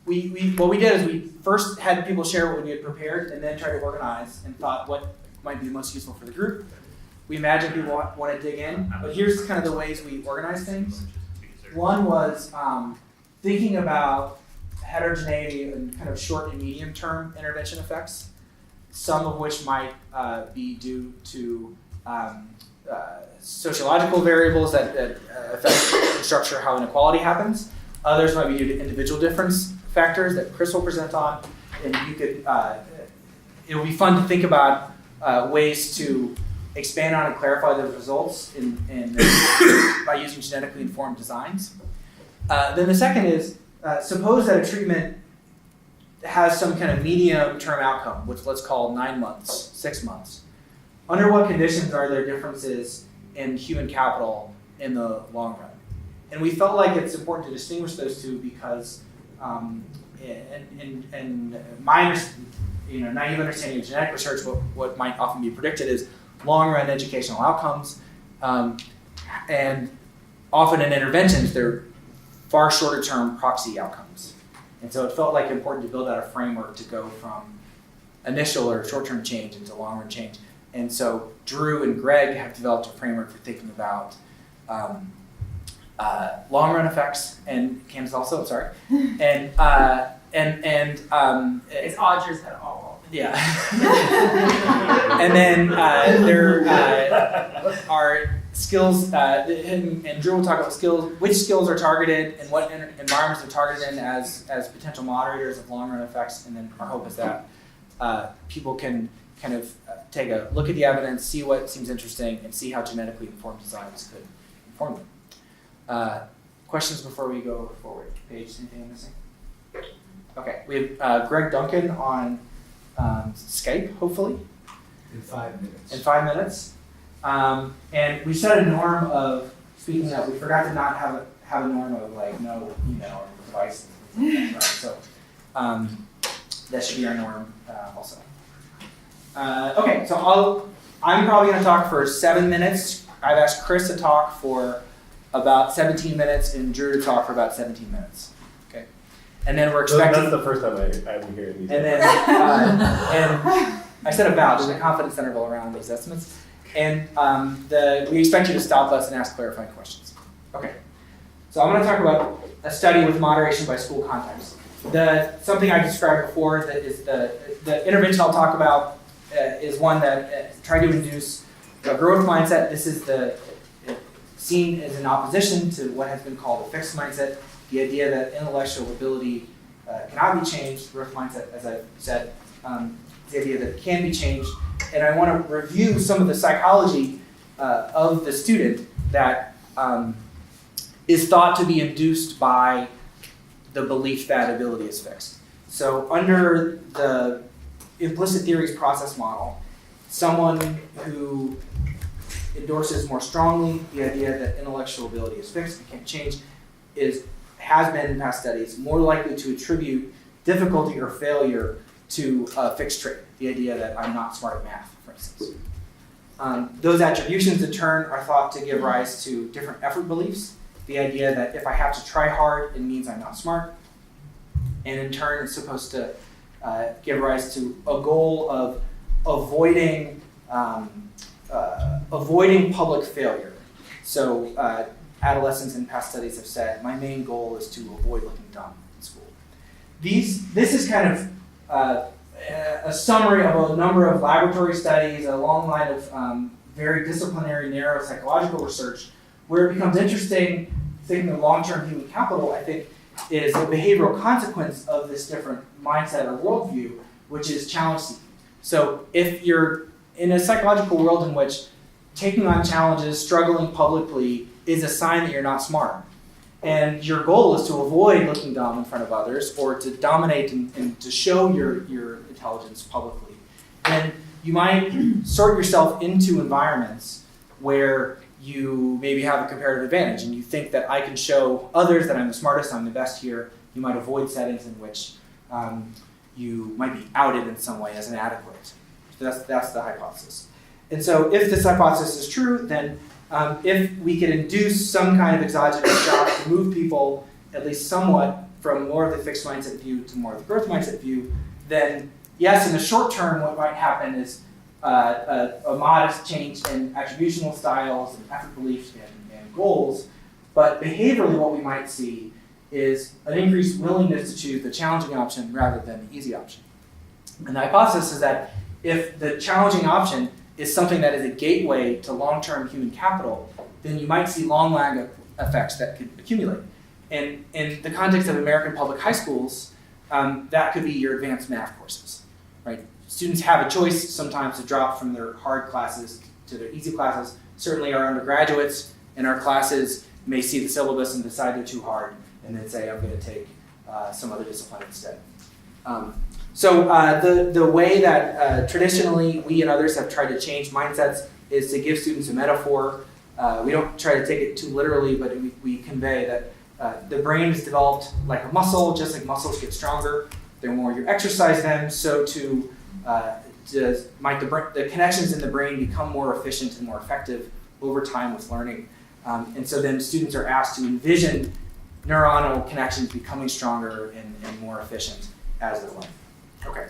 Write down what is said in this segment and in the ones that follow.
what we did is we first had people share what we had prepared and then tried to organize and thought what might be most useful for the group. We imagined people want to dig in, but here's kind of the ways we organize things. One was thinking about heterogeneity and kind of short and medium term intervention effects, some of which might be due to sociological variables that affect and structure how inequality happens. Others might be due to individual difference factors that Chris will present on. And you could, it will be fun to think about ways to expand on and clarify those results by using genetically informed designs. Then the second is, suppose that a treatment has some kind of medium-term outcome, which let's call 9 months, 6 months. Under what conditions are there differences in human capital in the long run? And we felt like it's important to distinguish those two because, in my naive understanding of genetic research, what might often be predicted is long-run educational outcomes, and often in interventions, they're far shorter-term proxy outcomes. And so it felt like important to build out a framework to go from initial or short-term change into long-run change. And so Drew and Greg have developed a framework for thinking about long-run effects, and Cam's also, sorry, and it's Audrey's at all. Yeah. And then there are skills, and Drew will talk about skills, which skills are targeted and what environments are targeted in as potential moderators of long-run effects. And then our hope is that people can kind of take a look at the evidence, see what seems interesting, and see how genetically informed designs could inform them. Questions before we go forward? Paige, anything missing? Okay, we have Greg Duncan on Skype, hopefully. In 5 minutes. In 5 minutes. And we set a norm of, speaking of, we forgot to not have a norm of like no email or devices. Right? So that should be our norm also. Okay, so I'm probably going to talk for 7 minutes. I've asked Chris to talk for about 17 minutes and Drew to talk for about 17 minutes. Okay, and then we're expecting. That's the first time I'm hearing these. And then and I said about there's a confidence interval around these estimates, and we expect you to stop us and ask clarifying questions. Okay, so I'm going to talk about a study with moderation by school context. Something I described before that is the intervention I'll talk about is one that tried to induce a growth mindset. This is seen as in opposition to what has been called a fixed mindset, the idea that intellectual ability cannot be changed. Growth mindset, as I said, the idea that it can be changed. And I want to review some of the psychology of the student that is thought to be induced by the belief that ability is fixed. So under the implicit theories process model, someone who endorses more strongly the idea that intellectual ability is fixed and can't change has been in past studies more likely to attribute difficulty or failure to a fixed trait, the idea that I'm not smart at math, for instance. Those attributions in turn are thought to give rise to different effort beliefs, the idea that if I have to try hard, it means I'm not smart, and in turn it's supposed to give rise to a goal of avoiding public failure. So adolescents in past studies have said, my main goal is to avoid looking dumb in school. This is kind of a summary of a number of laboratory studies, a long line of very disciplinary, narrow psychological research, where it becomes interesting, thinking of long-term human capital, I think, is the behavioral consequence of this different mindset or worldview, which is challenge seeking. So if you're in a psychological world in which taking on challenges, struggling publicly, is a sign that you're not smart, and your goal is to avoid looking dumb in front of others or to dominate and to show your intelligence publicly, then you might sort yourself into environments where you maybe have a comparative advantage and you think that I can show others that I'm the smartest, I'm the best here. You might avoid settings in which you might be outed in some way as inadequate. So that's the hypothesis. And so if this hypothesis is true, then if we could induce some kind of exogenous shock to move people at least somewhat from more of the fixed mindset view to more of the growth mindset view, then yes, in the short term, what might happen is a modest change in attributional styles and effort beliefs and goals, but behaviorally what we might see is an increased willingness to choose the challenging option rather than the easy option. And the hypothesis is that if the challenging option is something that is a gateway to long-term human capital, then you might see long lag effects that could accumulate. And in the context of American public high schools, that could be your advanced math courses, right? Students have a choice sometimes to drop from their hard classes to their easy classes. Certainly our undergraduates in our classes may see the syllabus and decide they're too hard and then say, I'm going to take some other discipline instead. So the way that traditionally we and others have tried to change mindsets is to give students a metaphor. We don't try to take it too literally, but we convey that the brain is developed like a muscle, just like muscles get stronger. The more you exercise them, so too might the connections in the brain become more efficient and more effective over time with learning. And so then students are asked to envision neuronal connections becoming stronger and more efficient as they learn. Okay.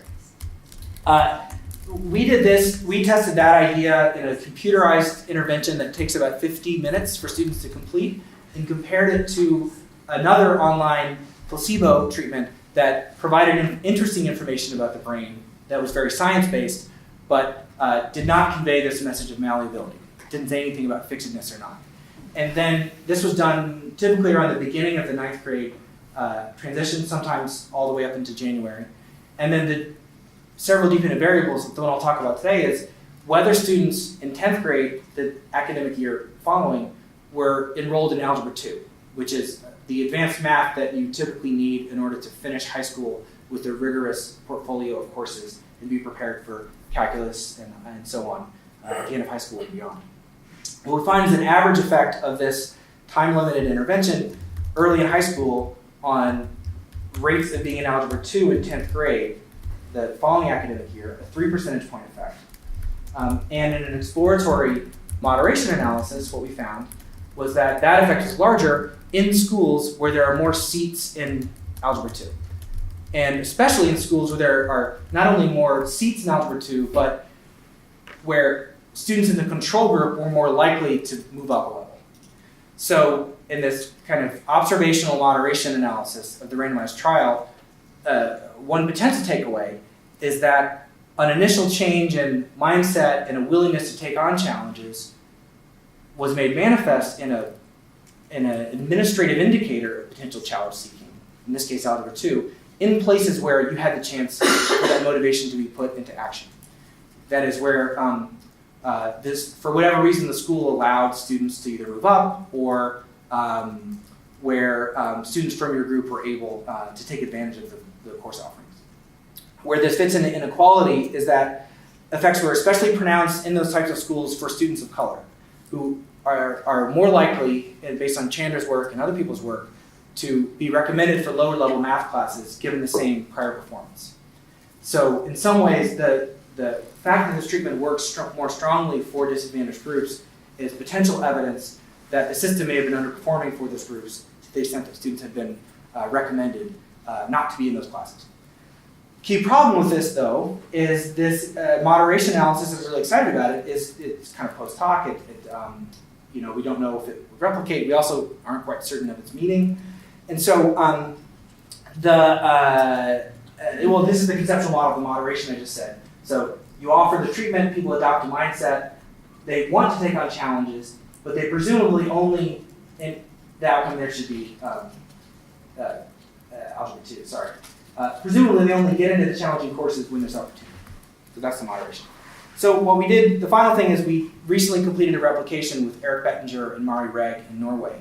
We did this, we tested that idea in a computerized intervention that takes about 50 minutes for students to complete and compared it to another online placebo treatment that provided interesting information about the brain that was very science-based, but did not convey this message of malleability. Didn't say anything about fixedness or not. And then this was done typically around the beginning of the 9th grade transition, sometimes all the way up into January. And then the several dependent variables, the one I'll talk about today, is whether students in 10th grade, the academic year following, were enrolled in Algebra 2, which is the advanced math that you typically need in order to finish high school with a rigorous portfolio of courses and be prepared for calculus and so on at the end of high school and beyond. What we find is an average effect of this time-limited intervention early in high school on rates of being in Algebra 2 in 10th grade, the following academic year, a 3 percentage point effect. And in an exploratory moderation analysis, what we found was that that effect is larger in schools where there are more seats in Algebra 2. And especially in schools where there are not only more seats in Algebra 2, but where students in the control group were more likely to move up a level. So in this kind of observational moderation analysis of the randomized trial, one potential takeaway is that an initial change in mindset and a willingness to take on challenges was made manifest in an administrative indicator of potential challenge seeking, in this case Algebra 2, in places where you had the chance for that motivation to be put into action. That is where for whatever reason the school allowed students to either move up or where students from your group were able to take advantage of the course offerings. Where this fits into inequality is that effects were especially pronounced in those types of schools for students of color, who are more likely, and based on Chandra's work and other people's work, to be recommended for lower level math classes given the same prior performance. So in some ways, the fact that this treatment works more strongly for disadvantaged groups is potential evidence that the system may have been underperforming for those groups to the extent that students have been recommended not to be in those classes. Key problem with this, though, is this moderation analysis, I'm really excited about it, it's kind of post hoc. We don't know if it would replicate. We also aren't quite certain of its meaning. And so this is the conceptual model of the moderation I just said. So you offer the treatment, people adopt a mindset, they want to take on challenges, but they presumably only, in the outcome there should be Algebra 2, sorry. Presumably they only get into the challenging courses when there's opportunity. So that's the moderation. So what we did, the final thing is we recently completed a replication with Eric Bettinger and Mari Reg in Norway.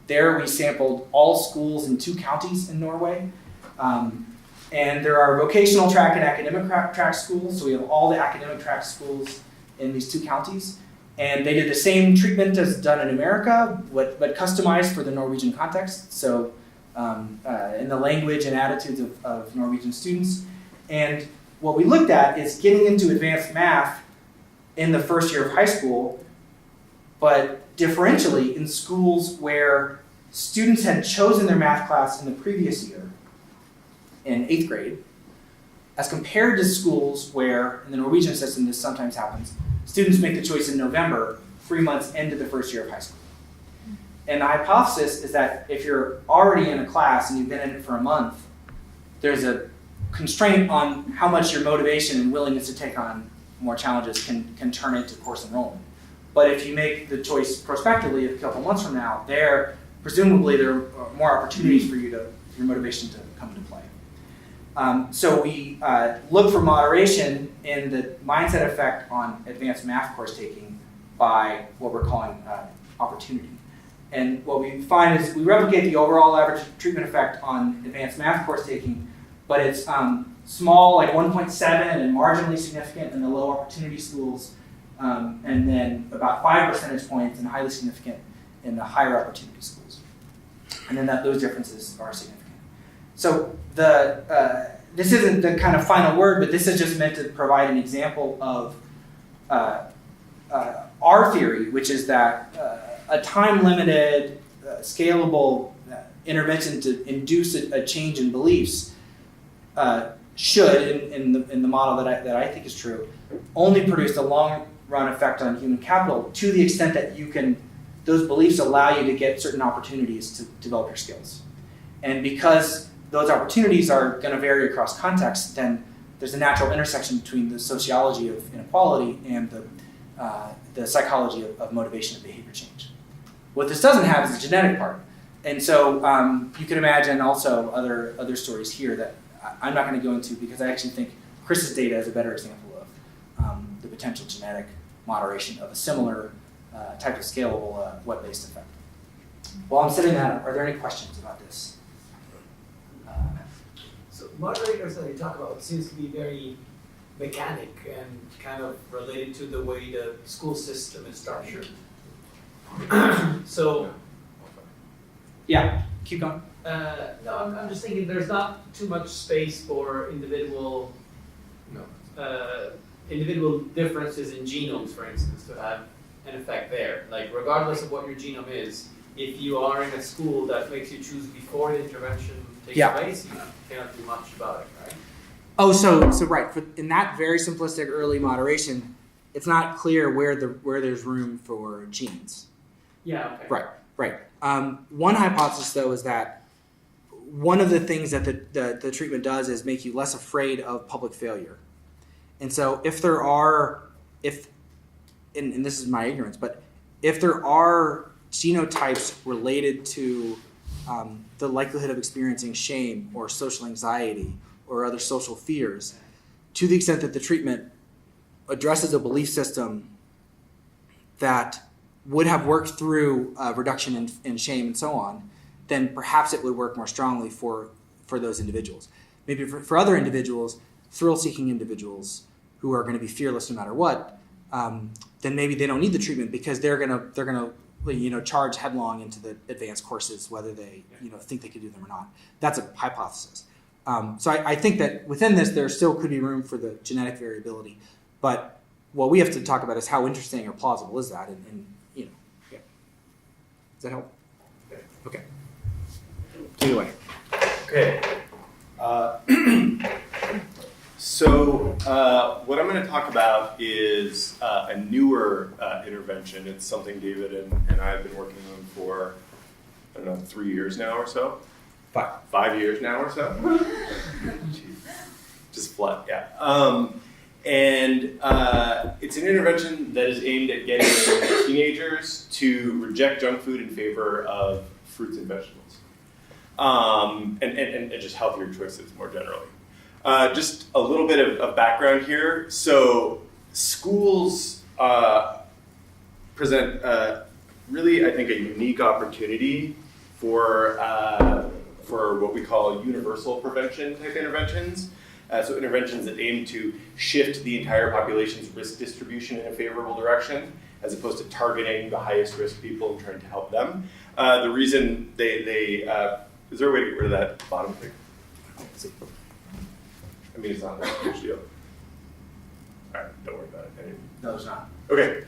There we sampled all schools in 2 counties in Norway. And there are vocational track and academic track schools. So we have all the academic track schools in these 2 counties. And they did the same treatment as done in America, but customized for the Norwegian context. So in the language and attitudes of Norwegian students. And what we looked at is getting into advanced math in the first year of high school, but differentially in schools where students had chosen their math class in the previous year, in 8th grade, as compared to schools where, in the Norwegian system this sometimes happens, students make the choice in November, 3 months into the first year of high school. And the hypothesis is that if you're already in a class and you've been in it for a month, there's a constraint on how much your motivation and willingness to take on more challenges can turn into course enrollment. But if you make the choice prospectively a couple months from now, presumably there are more opportunities for your motivation to come into play. So we look for moderation in the mindset effect on advanced math course taking by what we're calling opportunity. And what we find is we replicate the overall average treatment effect on advanced math course taking, but it's small, like 1.7, and marginally significant in the low opportunity schools, and then about 5 percentage points and highly significant in the higher opportunity schools. And then those differences are significant. So this isn't the kind of final word, but this is just meant to provide an example of our theory, which is that a time-limited, scalable intervention to induce a change in beliefs should, in the model that I think is true, only produce a long-run effect on human capital to the extent that those beliefs allow you to get certain opportunities to develop your skills. And because those opportunities are going to vary across contexts, then there's a natural intersection between the sociology of inequality and the psychology of motivation and behavior change. What this doesn't have is the genetic part. And so you can imagine also other stories here that I'm not going to go into because I actually think Chris's data is a better example of the potential genetic moderation of a similar type of scalable web-based effect. While I'm setting that up, are there any questions about this? So moderators that you talk about seems to be very mechanic and kind of related to the way the school system is structured. So, Yeah, keep going. no, I'm just thinking there's not too much space for individual differences in genomes, for instance, to have an effect there. Like, regardless of what your genome is, if you are in a school that makes you choose before the intervention takes place, you cannot do much about it, right? Oh, so right. In that very simplistic early moderation, it's not clear where there's room for genes. Yeah, okay. Right. One hypothesis, though, is that one of the things that the treatment does is make you less afraid of public failure. And so and this is my ignorance, but if there are genotypes related to the likelihood of experiencing shame or social anxiety or other social fears, to the extent that the treatment addresses a belief system that would have worked through reduction in shame and so on, then perhaps it would work more strongly for those individuals. Maybe for other individuals, thrill-seeking individuals who are going to be fearless no matter what, then maybe they don't need the treatment because they're gonna charge headlong into the advanced courses, whether they think they could do them or not. That's a hypothesis. So I think that within this, there still could be room for the genetic variability, but what we have to talk about is how interesting or plausible is that, and yeah. Does that help? Okay. Take it away. Okay. So what I'm going to talk about is a newer intervention. It's something David and I have been working on for, 3 years now or so. 5 years now or so. Just flat, yeah. And it's an intervention that is aimed at getting teenagers to reject junk food in favor of fruits and vegetables, and just healthier choices more generally. Just a little bit of background here. So schools present really, I think, a unique opportunity for what we call universal prevention type interventions. So interventions that aim to shift the entire population's risk distribution in a favorable direction, as opposed to targeting the highest risk people and trying to help them. The reason they is there a way to get rid of that bottom thing? I mean, it's not a huge deal. All right, don't worry about it. No, it's not. Okay.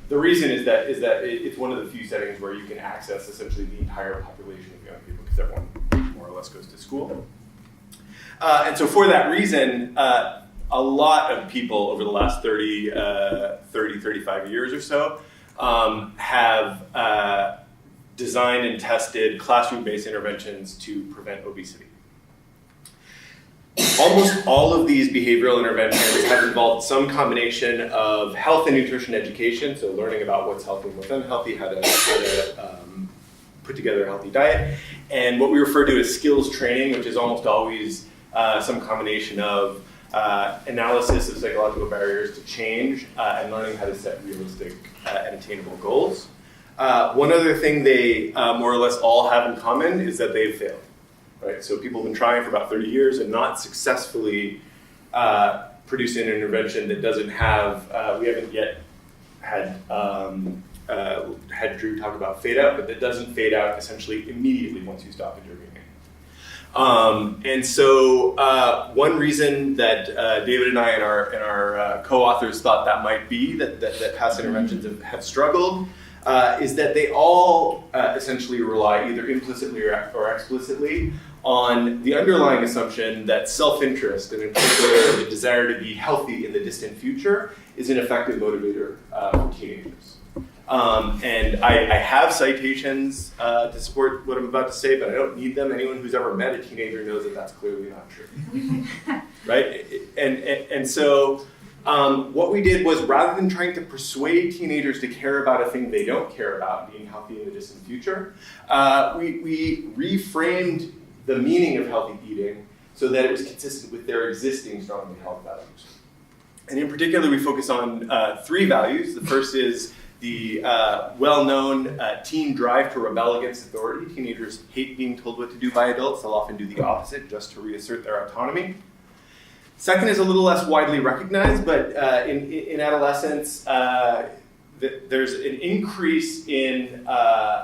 the reason is that it's one of the few settings where you can access essentially the entire population of young people because everyone more or less goes to school. And so for that reason, a lot of people over the last 35 years or so have designed and tested classroom-based interventions to prevent obesity. Almost all of these behavioral interventions have involved some combination of health and nutrition education, so learning about what's healthy and what's unhealthy, how to put together a healthy diet, and what we refer to as skills training, which is almost always some combination of analysis of psychological barriers to change and learning how to set realistic and attainable goals. One other thing they more or less all have in common is that they've failed. Right? So people have been trying for about 30 years and not successfully producing an intervention that doesn't have, we haven't yet had Drew talk about fade out, but that doesn't fade out essentially immediately once you stop intervening. And so one reason that David and I and our co-authors thought that might be that past interventions have struggled is that they all essentially rely either implicitly or explicitly on the underlying assumption that self-interest, and in particular the desire to be healthy in the distant future, is an effective motivator for teenagers. And I have citations to support what I'm about to say, but I don't need them. Anyone who's ever met a teenager knows that that's clearly not true. Right? And so what we did was, rather than trying to persuade teenagers to care about a thing they don't care about, being healthy in the distant future, we reframed the meaning of healthy eating so that it was consistent with their existing strongly held values. And in particular, we focus on 3 values. The first is the well-known teen drive to rebel against authority. Teenagers hate being told what to do by adults. They'll often do the opposite just to reassert their autonomy. Second is a little less widely recognized, but in adolescence, there's an increase in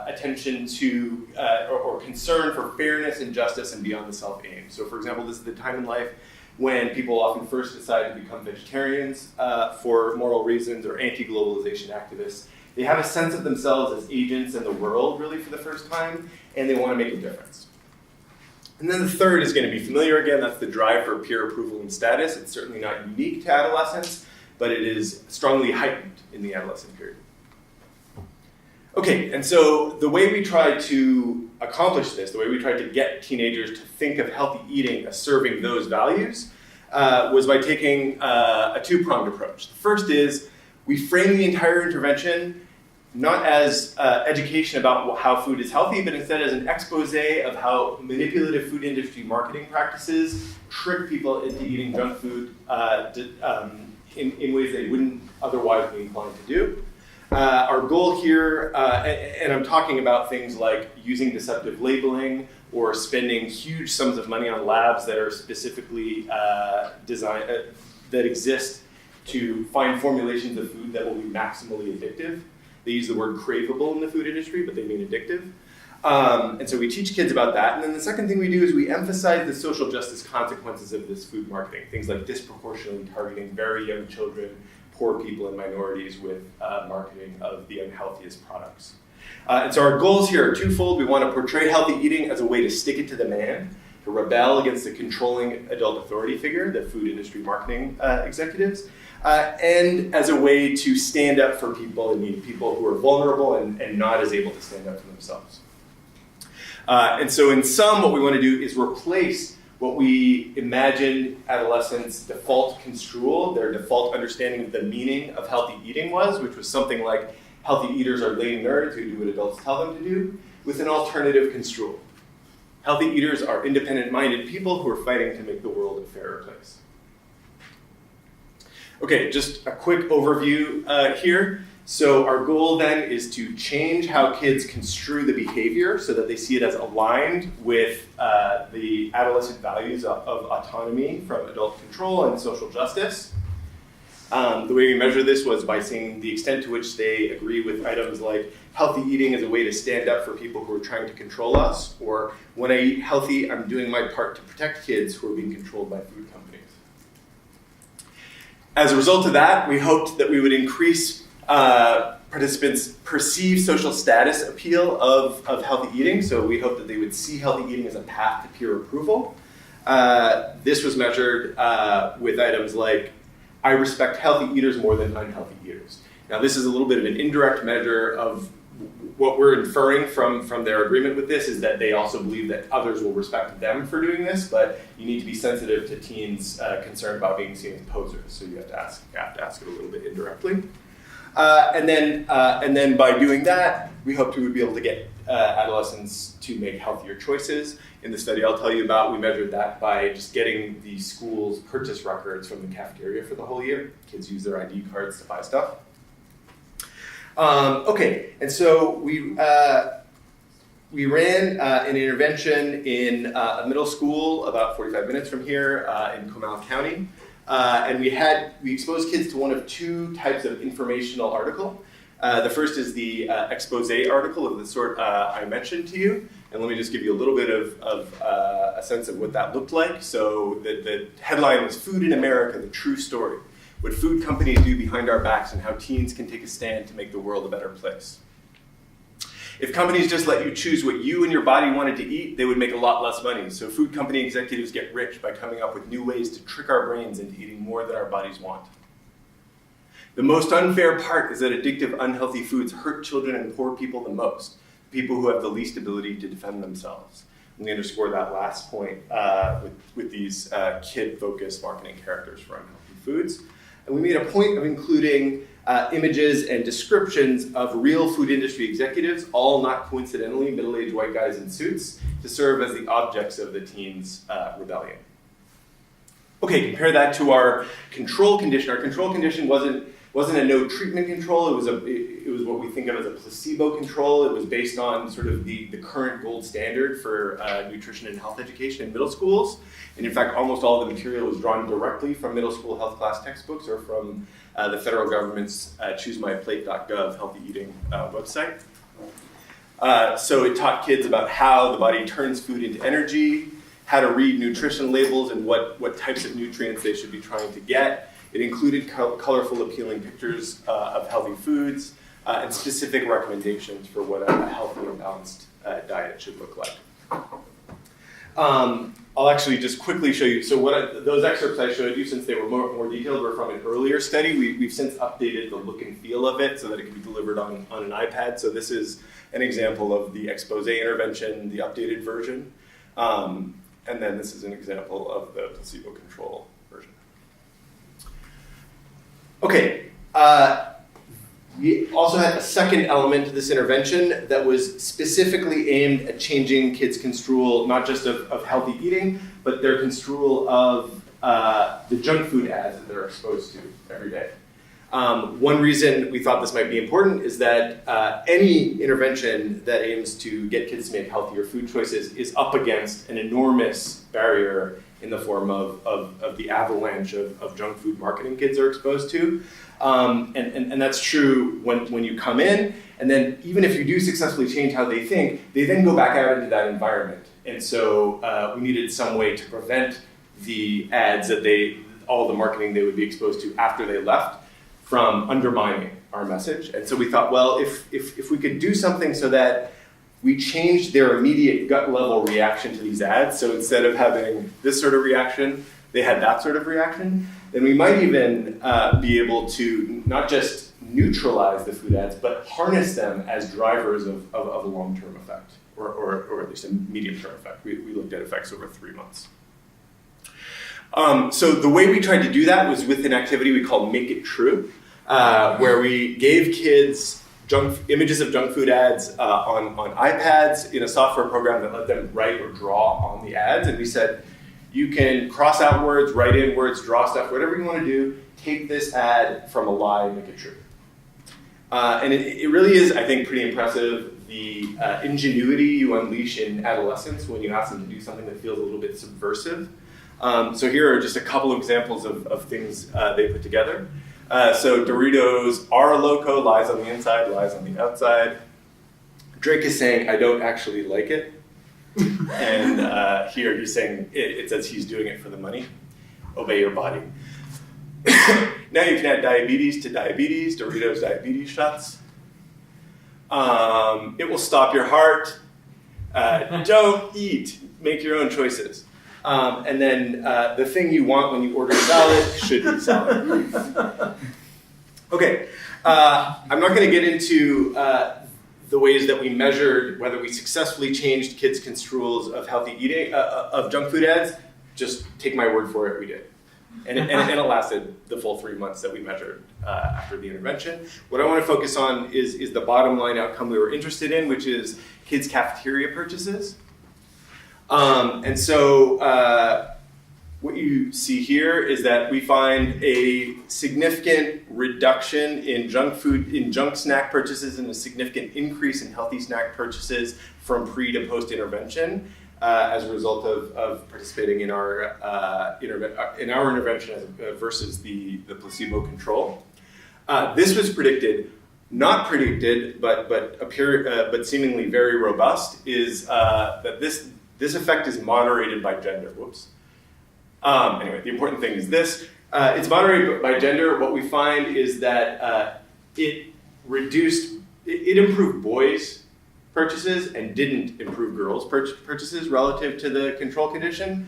attention to or concern for fairness and justice and beyond the self-aim. So for example, this is the time in life when people often first decide to become vegetarians for moral reasons or anti-globalization activists. They have a sense of themselves as agents in the world really for the first time, and they want to make a difference. And then the third is going to be familiar again. That's the drive for peer approval and status. It's certainly not unique to adolescence, but it is strongly heightened in the adolescent period. Okay, and so the way we tried to accomplish this, the way we tried to get teenagers to think of healthy eating as serving those values, was by taking a 2-pronged approach. The first is we frame the entire intervention not as education about how food is healthy, but instead as an expose of how manipulative food industry marketing practices trick people into eating junk food in ways they wouldn't otherwise be inclined to do. Our goal here, and I'm talking about things like using deceptive labeling or spending huge sums of money on labs that are specifically designed, that exist to find formulations of food that will be maximally addictive. They use the word craveable in the food industry, but they mean addictive. And so we teach kids about that. And then the second thing we do is we emphasize the social justice consequences of this food marketing, things like disproportionately targeting very young children, poor people, and minorities with marketing of the unhealthiest products. And so our goals here are twofold. We want to portray healthy eating as a way to stick it to the man, to rebel against the controlling adult authority figure, the food industry marketing executives, and as a way to stand up for people in need, people who are vulnerable and not as able to stand up for themselves. And so in sum, what we want to do is replace what we imagine adolescents' default construal, their default understanding of the meaning of healthy eating was, which was something like healthy eaters are lame nerds who do what adults tell them to do, with an alternative construal. Healthy eaters are independent-minded people who are fighting to make the world a fairer place. Okay, just a quick overview here. So our goal then is to change how kids construe the behavior so that they see it as aligned with the adolescent values of autonomy from adult control and social justice. The way we measure this was by seeing the extent to which they agree with items like healthy eating is a way to stand up for people who are trying to control us, or when I eat healthy, I'm doing my part to protect kids who are being controlled by food companies. As a result of that, we hoped that we would increase participants perceive social status appeal of healthy eating. So we hope that they would see healthy eating as a path to peer approval. This was measured with items like, I respect healthy eaters more than unhealthy eaters. Now this is a little bit of an indirect measure of what we're inferring from their agreement with this is that they also believe that others will respect them for doing this, but you need to be sensitive to teens concerned about being seen as posers. So you have to ask it a little bit indirectly. And then by doing that, we hoped we would be able to get adolescents to make healthier choices. In the study I'll tell you about, we measured that by just getting the school's purchase records from the cafeteria for the whole year. Kids use their ID cards to buy stuff. Okay, and so we ran an intervention in a middle school about 45 minutes from here in Comal County. And we exposed kids to one of two types of informational article. The first is the expose article of the sort I mentioned to you. And let me just give you a little bit of a sense of what that looked like. So the headline was Food in America, the True Story. What food companies do behind our backs and how teens can take a stand to make the world a better place. If companies just let you choose what you and your body wanted to eat, they would make a lot less money. So food company executives get rich by coming up with new ways to trick our brains into eating more than our bodies want. The most unfair part is that addictive, unhealthy foods hurt children and poor people the most, people who have the least ability to defend themselves. Let me underscore that last point with these kid-focused marketing characters for unhealthy foods. And we made a point of including images and descriptions of real food industry executives, all not coincidentally middle-aged white guys in suits, to serve as the objects of the teens' rebellion. Okay, compare that to our control condition. Our control condition wasn't a no treatment control. It was what we think of as a placebo control. It was based on sort of the current gold standard for nutrition and health education in middle schools. And in fact, almost all of the material was drawn directly from middle school health class textbooks or from the federal government's ChooseMyPlate.gov healthy eating website. So it taught kids about how the body turns food into energy, how to read nutrition labels and what types of nutrients they should be trying to get. It included colorful, appealing pictures of healthy foods and specific recommendations for what a healthy and balanced diet should look like. I'll actually just quickly show you. So those excerpts I showed you, since they were more detailed, were from an earlier study. We've since updated the look and feel of it so that it can be delivered on an iPad. So this is an example of the expose intervention, the updated version. And then this is an example of the placebo control version. Okay. We also had a second element to this intervention that was specifically aimed at changing kids' construal, not just of healthy eating, but their construal of the junk food ads that they're exposed to every day. One reason we thought this might be important is that any intervention that aims to get kids to make healthier food choices is up against an enormous barrier in the form of the avalanche of junk food marketing kids are exposed to. And that's true when you come in, and then even if you do successfully change how they think, they then go back out into that environment. And so we needed some way to prevent the ads all the marketing they would be exposed to after they left from undermining our message. And so we thought, well, if we could do something so that we changed their immediate gut level reaction to these ads, so instead of having this sort of reaction, they had that sort of reaction, then we might even be able to not just neutralize the food ads, but harness them as drivers of a long-term effect, or at least a medium-term effect. We looked at effects over 3 months. So the way we tried to do that was with an activity we called Make It True, where we gave kids images of junk food ads on iPads in a software program that let them write or draw on the ads. And we said, you can cross out words, write in words, draw stuff, whatever you want to do, take this ad from a lie, make it true. And it really is, I think, pretty impressive, the ingenuity you unleash in adolescents when you ask them to do something that feels a little bit subversive. So here are just a couple of examples of things they put together. So Doritos are loco, lies on the inside, lies on the outside. Drake is saying, I don't actually like it. And here he's saying, it says he's doing it for the money. Obey your body. Now you can add diabetes to diabetes, Doritos diabetes shots. It will stop your heart. Don't eat. Make your own choices. And then the thing you want when you order salad should be salad. Okay, I'm not going to get into the ways that we measured whether we successfully changed kids' construals of healthy eating, of junk food ads. Just take my word for it, we did. And it lasted the full 3 months that we measured after the intervention. What I want to focus on is the bottom line outcome we were interested in, which is kids' cafeteria purchases. And so what you see here is that we find a significant reduction in junk snack purchases and a significant increase in healthy snack purchases from pre to post intervention as a result of participating in our intervention versus the placebo control. This was predicted. Not predicted, but seemingly very robust, is that this effect is moderated by gender. Whoops. Anyway, the important thing is this. It's moderated by gender. What we find is that it improved boys' purchases and didn't improve girls' purchases relative to the control condition.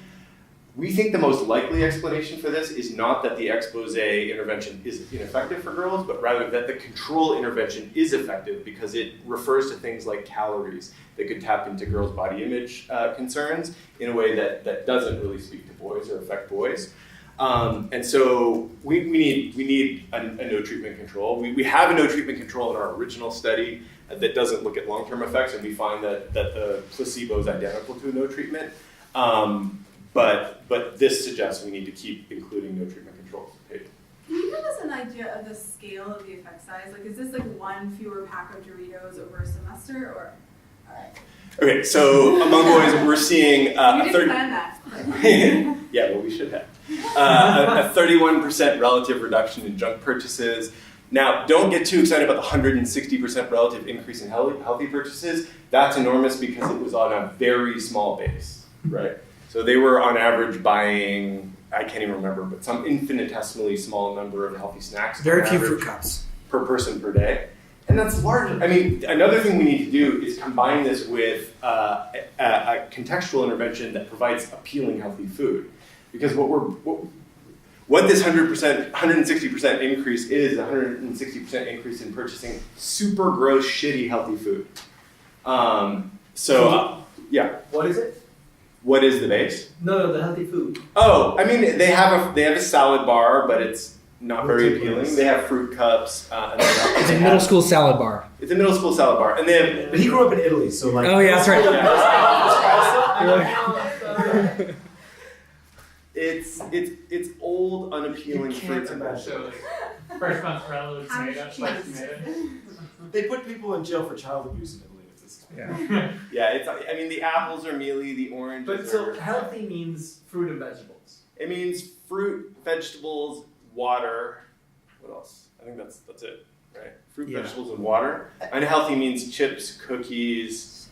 We think the most likely explanation for this is not that the expose intervention is ineffective for girls, but rather that the control intervention is effective because it refers to things like calories that could tap into girls' body image concerns in a way that doesn't really speak to boys or affect boys. And so we need a no treatment control. We have a no treatment control in our original study that doesn't look at long-term effects, and we find that the placebo is identical to a no treatment. But this suggests we need to keep including no treatment controls. Can you give us an idea of the scale of the effect size? Like, is this like one fewer pack of Doritos over a semester, or? All right. Okay, so among boys, we're seeing you didn't plan that. Yeah, well, we should have. A 31% relative reduction in junk purchases. Now, don't get too excited about the 160% relative increase in healthy purchases. That's enormous because it was on a very small base, right? So they were on average buying, I can't even remember, but some infinitesimally small number of healthy snacks. Very few fruit cups. Per person per day. And that's large. I mean, another thing we need to do is combine this with a contextual intervention that provides appealing healthy food. Because what this 160% increase is, a 160% increase in purchasing super gross, shitty healthy food. Yeah. What is it? What is the base? No, the healthy food. Oh, I mean, they have a salad bar, but it's not very appealing. They have fruit cups. It's a middle school salad bar. It's a middle school salad bar, and they have. But he grew up in Italy, so like. Oh yeah, that's right. It's old, unappealing fruits and vegetables. Fresh mozzarella, tomato, sliced tomato. They put people in jail for child abuse in Italy. Yeah. Yeah, I mean, the apples are mealy, the oranges But so healthy means fruit and vegetables. It means fruit, vegetables, water. What else? I think that's it, right? Fruit, vegetables, and water. Unhealthy means chips, cookies,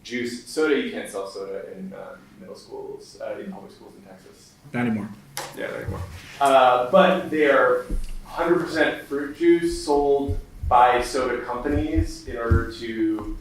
juice. Soda, you can't sell soda in middle schools, in public schools in Texas. Not anymore. Yeah, not anymore. But they are 100% fruit juice sold by soda companies in order to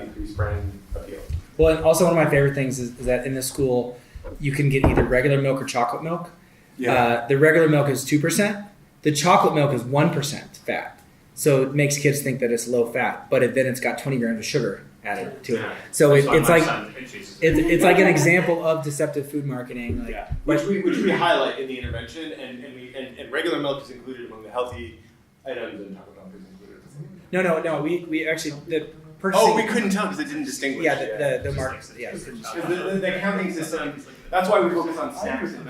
increase brand appeal. Well, and also one of my favorite things is that in this school, you can get either regular milk or chocolate milk. Yeah. The regular milk is 2%. The chocolate milk is 1% fat. So it makes kids think that it's low fat, but then it's got 20 grams of sugar added to it. So it's like an example of deceptive food marketing. Like, yeah. Which we highlight in the intervention, and regular milk is included among the healthy items, and chocolate milk is included. No. We actually the purchasing. Oh, we couldn't tell because it didn't distinguish. Yeah, the mark. Yeah. Because the accounting system. That's why we focus on snacks and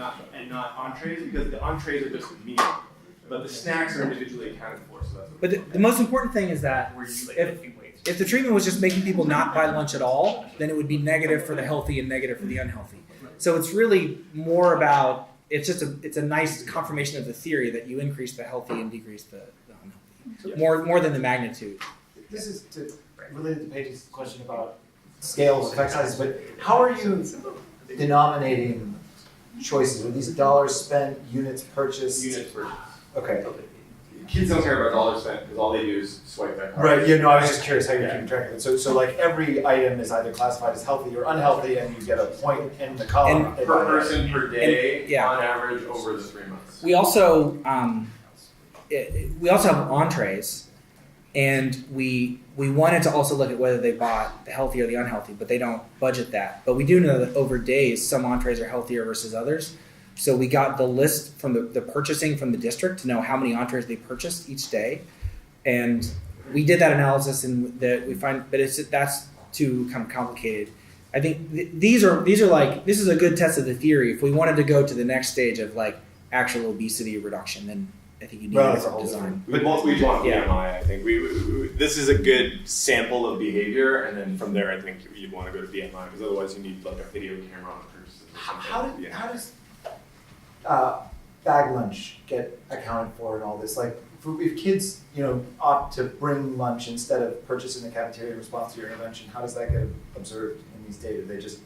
not entrees, because the entrees are just meat, but the snacks are individually accounted for. So that's. But the most important thing is that if the treatment was just making people not buy lunch at all, then it would be negative for the healthy and negative for the unhealthy. So it's really more about it's a nice confirmation of the theory that you increase the healthy and decrease the unhealthy. More than the magnitude. This is related to Paige's question about scale of effect sizes, but how are you denominating choices? Are these dollars spent, units purchased? Units purchased. Okay. kids don't care about dollars spent because all they do is swipe that card. Right, I was just curious how you're keeping track of it. So like every item is either classified as healthy or unhealthy, and you get a point in the column. And Per person per day, yeah. on average, over the 3 months. We also have entrees, and we wanted to also look at whether they bought the healthy or the unhealthy, but they don't budget that. But we do know that over days, some entrees are healthier versus others. So we got the list from the purchasing from the district to know how many entrees they purchased each day, and we did that analysis, and that we find, but that's too kind of complicated. I think these are like, this is a good test of the theory. If we wanted to go to the next stage of like actual obesity reduction, then I think you need a different design. We'd want Yeah. BMI, I think. This is a good sample of behavior, and then from there, I think you'd want to go to BMI, because otherwise you need like a video camera on the purchases or something. How does bag lunch get accounted for in all this? Like, if kids, opt to bring lunch instead of purchasing the cafeteria in response to your intervention, how does that get observed in these data? Do they just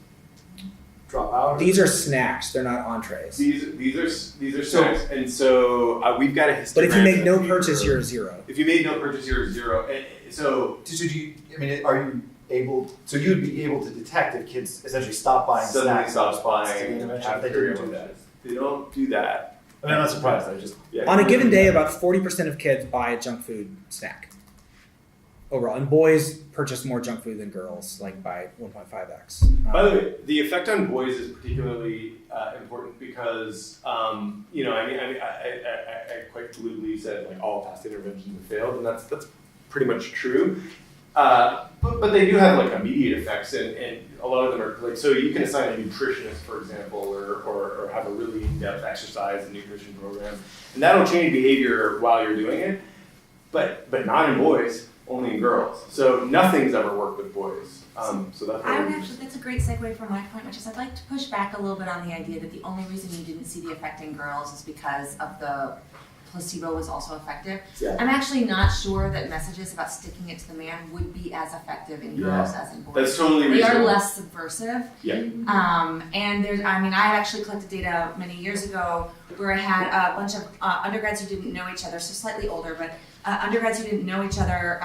drop out? These are snacks; they're not entrees. These are snacks, and so we've got a histogram. But if you make no purchase, you're 0. If you made no purchase, you're 0. And so are you able? So you'd be able to detect if kids essentially stop buying suddenly snacks. stops to the buying intervention. They cafeteria didn't do lunches. that. They don't do that. I mean, I'm not surprised. I just On a given day, about 40% of kids buy a junk food snack overall, and boys purchase more junk food than girls, like by 1.5x. By the way, the effect on boys is particularly important because, I quite glibly said like all past interventions have failed, and that's pretty much true. But they do have like immediate effects, and a lot of them are like, so you can assign a nutritionist, for example, or have a really in-depth exercise and nutrition program, and that'll change behavior while you're doing it, but not in boys, only in girls. So nothing's ever worked with boys. So that's a great segue from my point, which is I'd like to push back a little bit on the idea that the only reason you didn't see the effect in girls is because of the placebo was also effective. Yeah. I'm actually not sure that messages about sticking it to the man would be as effective in girls as in boys. That's totally They are reasonable. less subversive. Yeah. And I had actually collected data many years ago where I had a bunch of undergrads who didn't know each other, so slightly older, but undergrads who didn't know each other.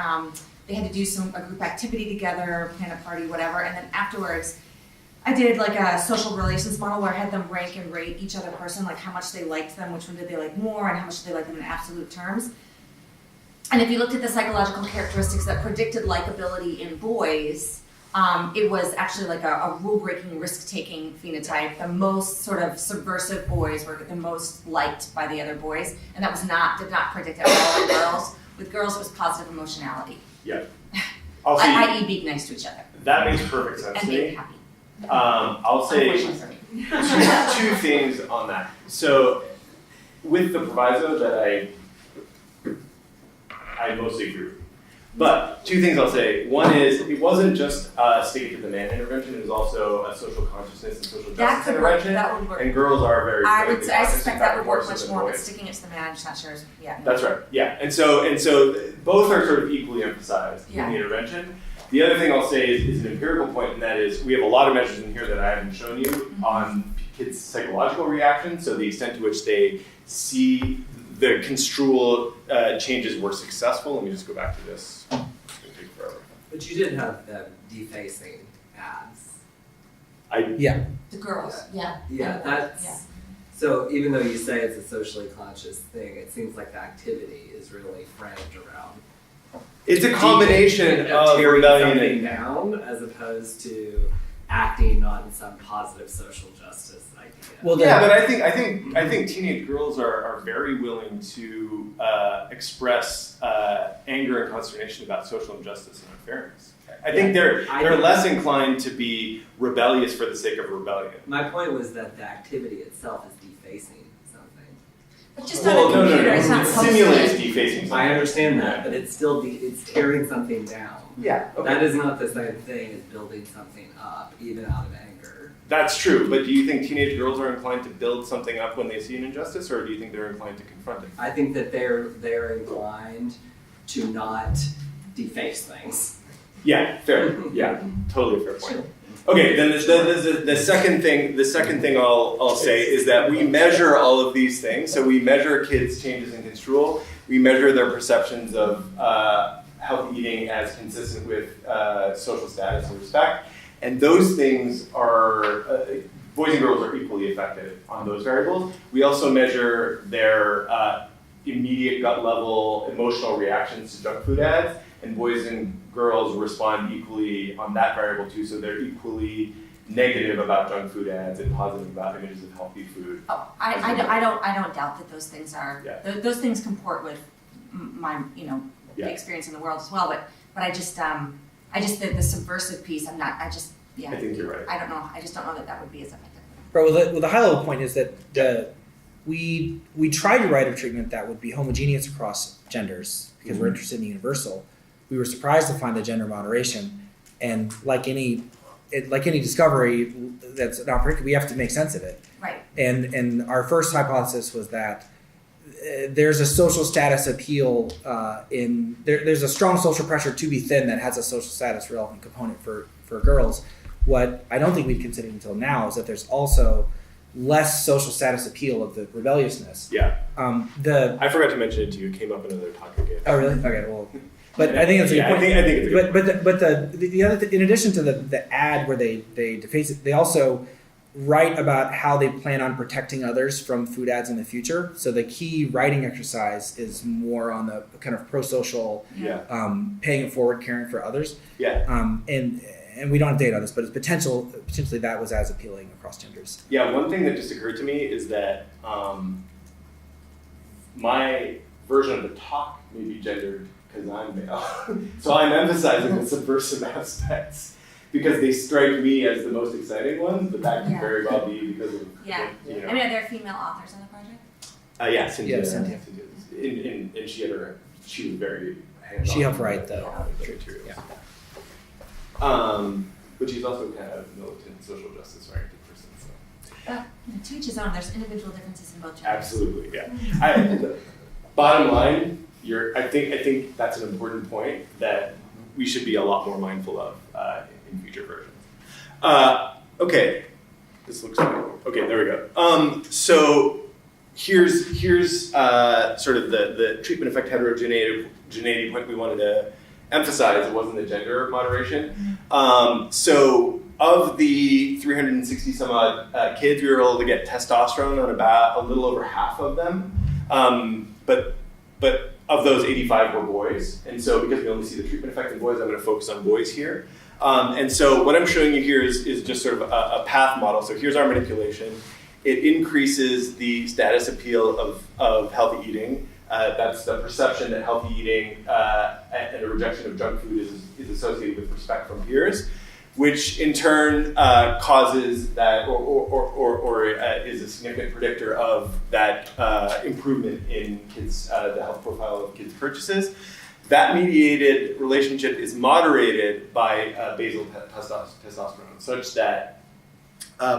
They had to do a group activity together, plan a party, whatever, and then afterwards, I did like a social relations model where I had them rank and rate each other person, like how much they liked them, which one did they like more, and how much did they like them in absolute terms. And if you looked at the psychological characteristics that predicted likability in boys, it was actually like a rule-breaking, risk-taking phenotype. The most sort of subversive boys were the most liked by the other boys, and that did not predict at all in girls. With girls, it was positive emotionality. Yeah. I.e. being nice to each other. That makes perfect sense And to being me. happy. I'll say Unfortunately for me. two things on that. So, with the proviso that I mostly agree with. But two things I'll say. One is it wasn't just a stick it to the man intervention. It was also a social consciousness and social That justice could work. intervention. That would work. And girls are very. I politically suspect conscious, in that fact, would work so much than more, but boys. sticking it to the man, I'm just not sure. Yeah. That's right. Yeah, and so both are sort of equally emphasized Yeah. in the intervention. The other thing I'll say is an empirical point, and that is we have a lot of measures in here that I haven't shown you on kids' psychological reactions. So the extent to which they see the construal changes were successful. Let me just go back to this. It's gonna take forever. But you did have them defacing ads. Yeah. The girls, yeah. Yeah, that's Yeah. so. Even though you say it's a socially conscious thing, it seems like the activity is really framed around. It's a combination of tearing rebellion something and down, as opposed to acting on some positive social justice idea. Well, yeah, but I think teenage girls are very willing to express anger and consternation about social injustice and unfairness. I think they're less inclined to be rebellious for the sake of rebellion. My point was that the activity itself is defacing something. But just on a computer, it's not It posted. simulates defacing something. I understand that, but it's still it's tearing something down. Yeah, okay. That is not the same thing as building something up, even out of anger. That's true, but do you think teenage girls are inclined to build something up when they see an injustice, or do you think they're inclined to confront it? I think that they're inclined to not deface things. Yeah, fair. Yeah, totally fair point. Okay, then the second thing I'll say is that we measure all of these things. So we measure kids' changes in construal, We measure their perceptions of healthy eating as consistent with social status and respect. And those things are, boys and girls are equally effective on those variables. We also measure their immediate gut level emotional reactions to junk food ads, and boys and girls respond equally on that variable too, so they're equally negative about junk food ads and positive about images of healthy food. Oh, I don't doubt that those things are, Yeah. those things comport with my, Yeah. the experience in the world as well, but I just the subversive piece, I think you're right. I don't know, I just don't know that would be as effective. Right, well, the high level point is that we tried to write a treatment that would be homogeneous across genders because we're interested in the universal. We were surprised to find the gender moderation, and like any discovery that's not predicted, we have to make sense of it. Right. And our first hypothesis was that there's a social status appeal there's a strong social pressure to be thin that has a social status relevant component for girls. What I don't think we'd considered until now is that there's also less social status appeal of the rebelliousness. Yeah. I forgot to mention it to you. It came up in another talk again. Oh, really? Okay, well, but I think that's a good point. I think it's a good point. But the other in addition to the ad where they deface it, they also write about how they plan on protecting others from food ads in the future. So the key writing exercise is more on the kind of pro-social, paying it forward, caring for others. Yeah. And we don't have data on this, but it's potentially that was as appealing across genders. Yeah, one thing that just occurred to me is that my version of the talk may be gendered because I'm male. So I'm emphasizing the subversive aspects because they strike me as the most exciting ones, but that can very well be because of, Yeah. you know. I mean, are there female authors on the project? Yeah, Cynthia. Yeah, Cynthia. And she was very hands-on. She helped write the materials. yeah. But she's also kind of militant social justice oriented person. So. To each his own. There's individual differences in both genders. Absolutely, yeah. Bottom line, I think that's an important point that we should be a lot more mindful of in future versions. Okay, this looks fine. Okay, there we go. So here's sort of the treatment effect heterogeneity point we wanted to emphasize. It wasn't the gender moderation. So of the 360 some odd kids, we were able to get testosterone on about a little over half of them. But of those, 85 were boys. And so because we only see the treatment effect in boys, I'm going to focus on boys here. And so what I'm showing you here is just sort of a path model. So here's our manipulation. It increases the status appeal of healthy eating. That's the perception that healthy eating and a rejection of junk food is associated with respect from peers, which in turn causes that or is a significant predictor of that improvement in kids, the health profile of kids' purchases. That mediated relationship is moderated by basal testosterone, such that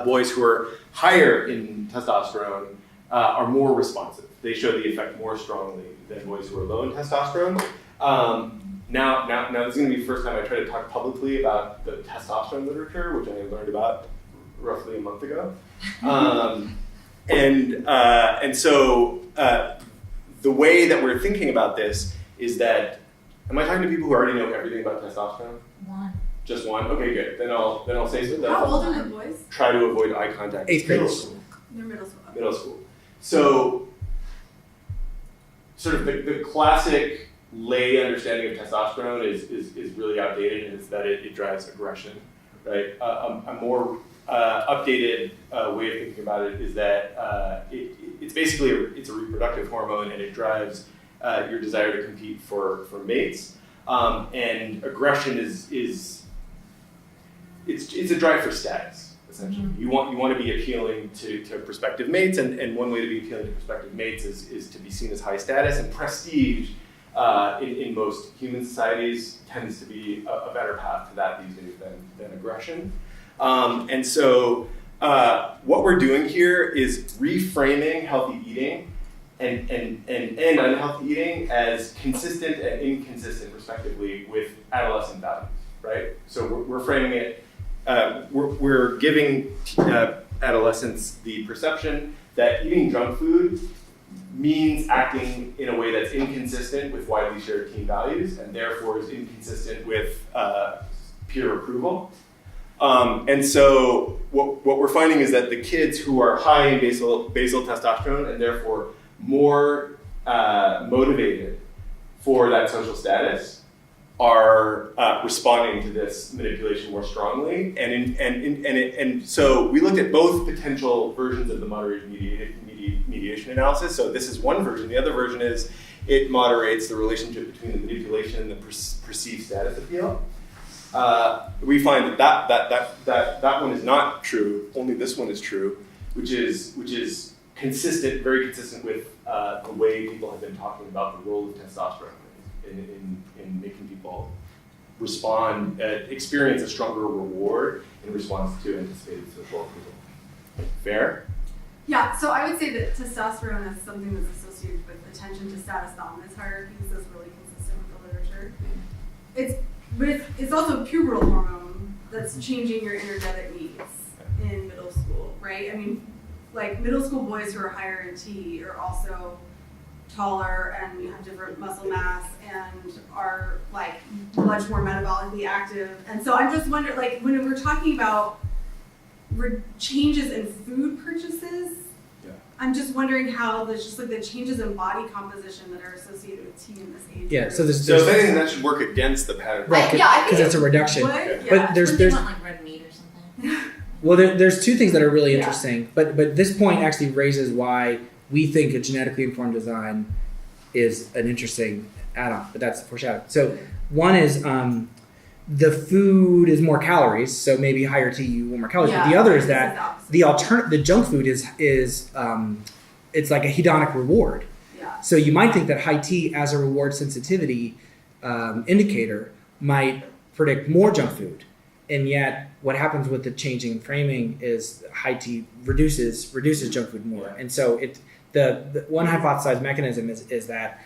boys who are higher in testosterone are more responsive. They show the effect more strongly than boys who are low in testosterone. Now this is going to be the first time I try to talk publicly about the testosterone literature, which I learned about roughly a month ago. And so the way that we're thinking about this is that, am I talking to people who already know everything about testosterone? One. Just one? Okay, good. Then I'll say so. How old are the boys? Try to avoid eye contact. 8th grade. They're middle school. Middle school. So, sort of the classic lay understanding of testosterone is really outdated, and it's that it drives aggression, right? A more updated way of thinking about it is that it's basically it's a reproductive hormone, and it drives your desire to compete for mates. And aggression is a drive for status. Essentially, you want to be appealing to prospective mates, and one way to be appealing to prospective mates is to be seen as high status, and prestige in most human societies tends to be a better path to that these days than aggression. And so what we're doing here is reframing healthy eating and unhealthy eating as consistent and inconsistent, respectively, with adolescent values, right? So we're framing it. We're giving adolescents the perception that eating junk food means acting in a way that's inconsistent with widely shared team values and therefore is inconsistent with peer approval. And so what we're finding is that the kids who are high in basal testosterone and therefore more motivated for that social status are responding to this manipulation more strongly. And so we looked at both potential versions of the moderated mediation analysis. So this is one version. The other version is it moderates the relationship between the manipulation and the perceived status appeal. We find that one is not true. Only this one is true, which is consistent, very consistent with the way people have been talking about the role of testosterone in making people respond, experience a stronger reward in response to anticipated social approval. Fair? Yeah, so I would say that testosterone is something that's associated with attention to status dominance hierarchies. That's really consistent with the literature. It's also a pubertal hormone that's changing your energetic needs in middle school, right? I mean, like middle school boys who are higher in T are also taller and have different muscle mass and are like much more metabolically active. And so I'm just wondering, like when we're talking about changes in food purchases, I'm just wondering how there's just like the changes in body composition that are associated with T in this age Yeah, group. so there's So if anything, that should work against the pattern. right, I think because it's a it reduction. would, Okay. yeah. But there's Wouldn't they want like red meat or something? well, there's two things that are really Yeah. interesting. But this point actually raises why we think a genetically informed design is an interesting add-on. But that's foreshadowing. So one is the food is more calories, so maybe higher T you want more calories. Yeah, But the other is this that the the junk food is it's like a hedonic reward. yeah. So you might think that high T as a reward sensitivity indicator might predict more junk food, and yet what happens with the changing framing is high T reduces junk food more, and so the one hypothesized mechanism is that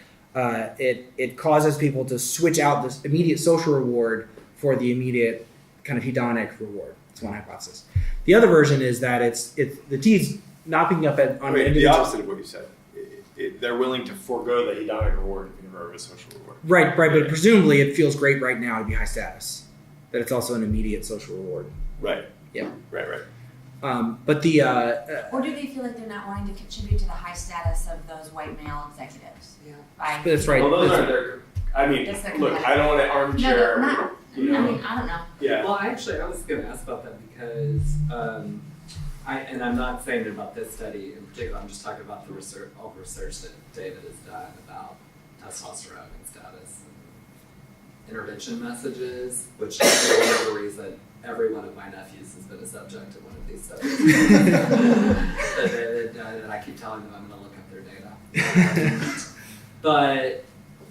it causes people to switch out this immediate social reward for the immediate kind of hedonic reward. That's one hypothesis. The other version is that it's the T's not picking up on an The individual. opposite of what you said. They're willing to forego the hedonic reward in favor of a social reward. Right, but presumably it feels great right now to be high status. That it's also an immediate social reward. Right. Yeah. Right. But the Or do they feel like they're not wanting to contribute to the high status of those white male executives? Yeah. that's right. Well, those That's- aren't their. I mean, That's their look, I don't want to armchair. No, not. You know. I mean, I don't know. Yeah. Well, actually, I was going to ask about that because I'm not saying about this study in particular. I'm just talking about the research, all the research that David has done about testosterone and status and intervention messages, which for whatever reason, every one of my nephews has been a subject in one of these studies. that I keep telling them I'm going to look up their data. But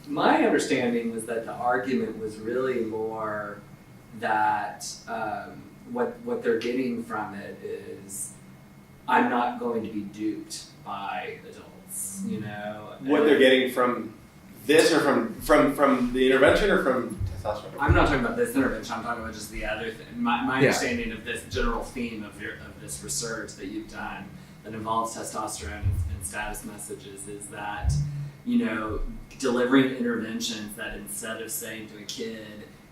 my understanding was that the argument was really more that what they're getting from it is I'm not going to be duped by adults, you know. What they're getting from this, or from the intervention, or from testosterone? I'm not talking about this intervention. I'm talking about just the other thing. My understanding of this general theme of this research that you've done that involves testosterone and status messages is that, you know, delivering interventions that instead of saying to a kid,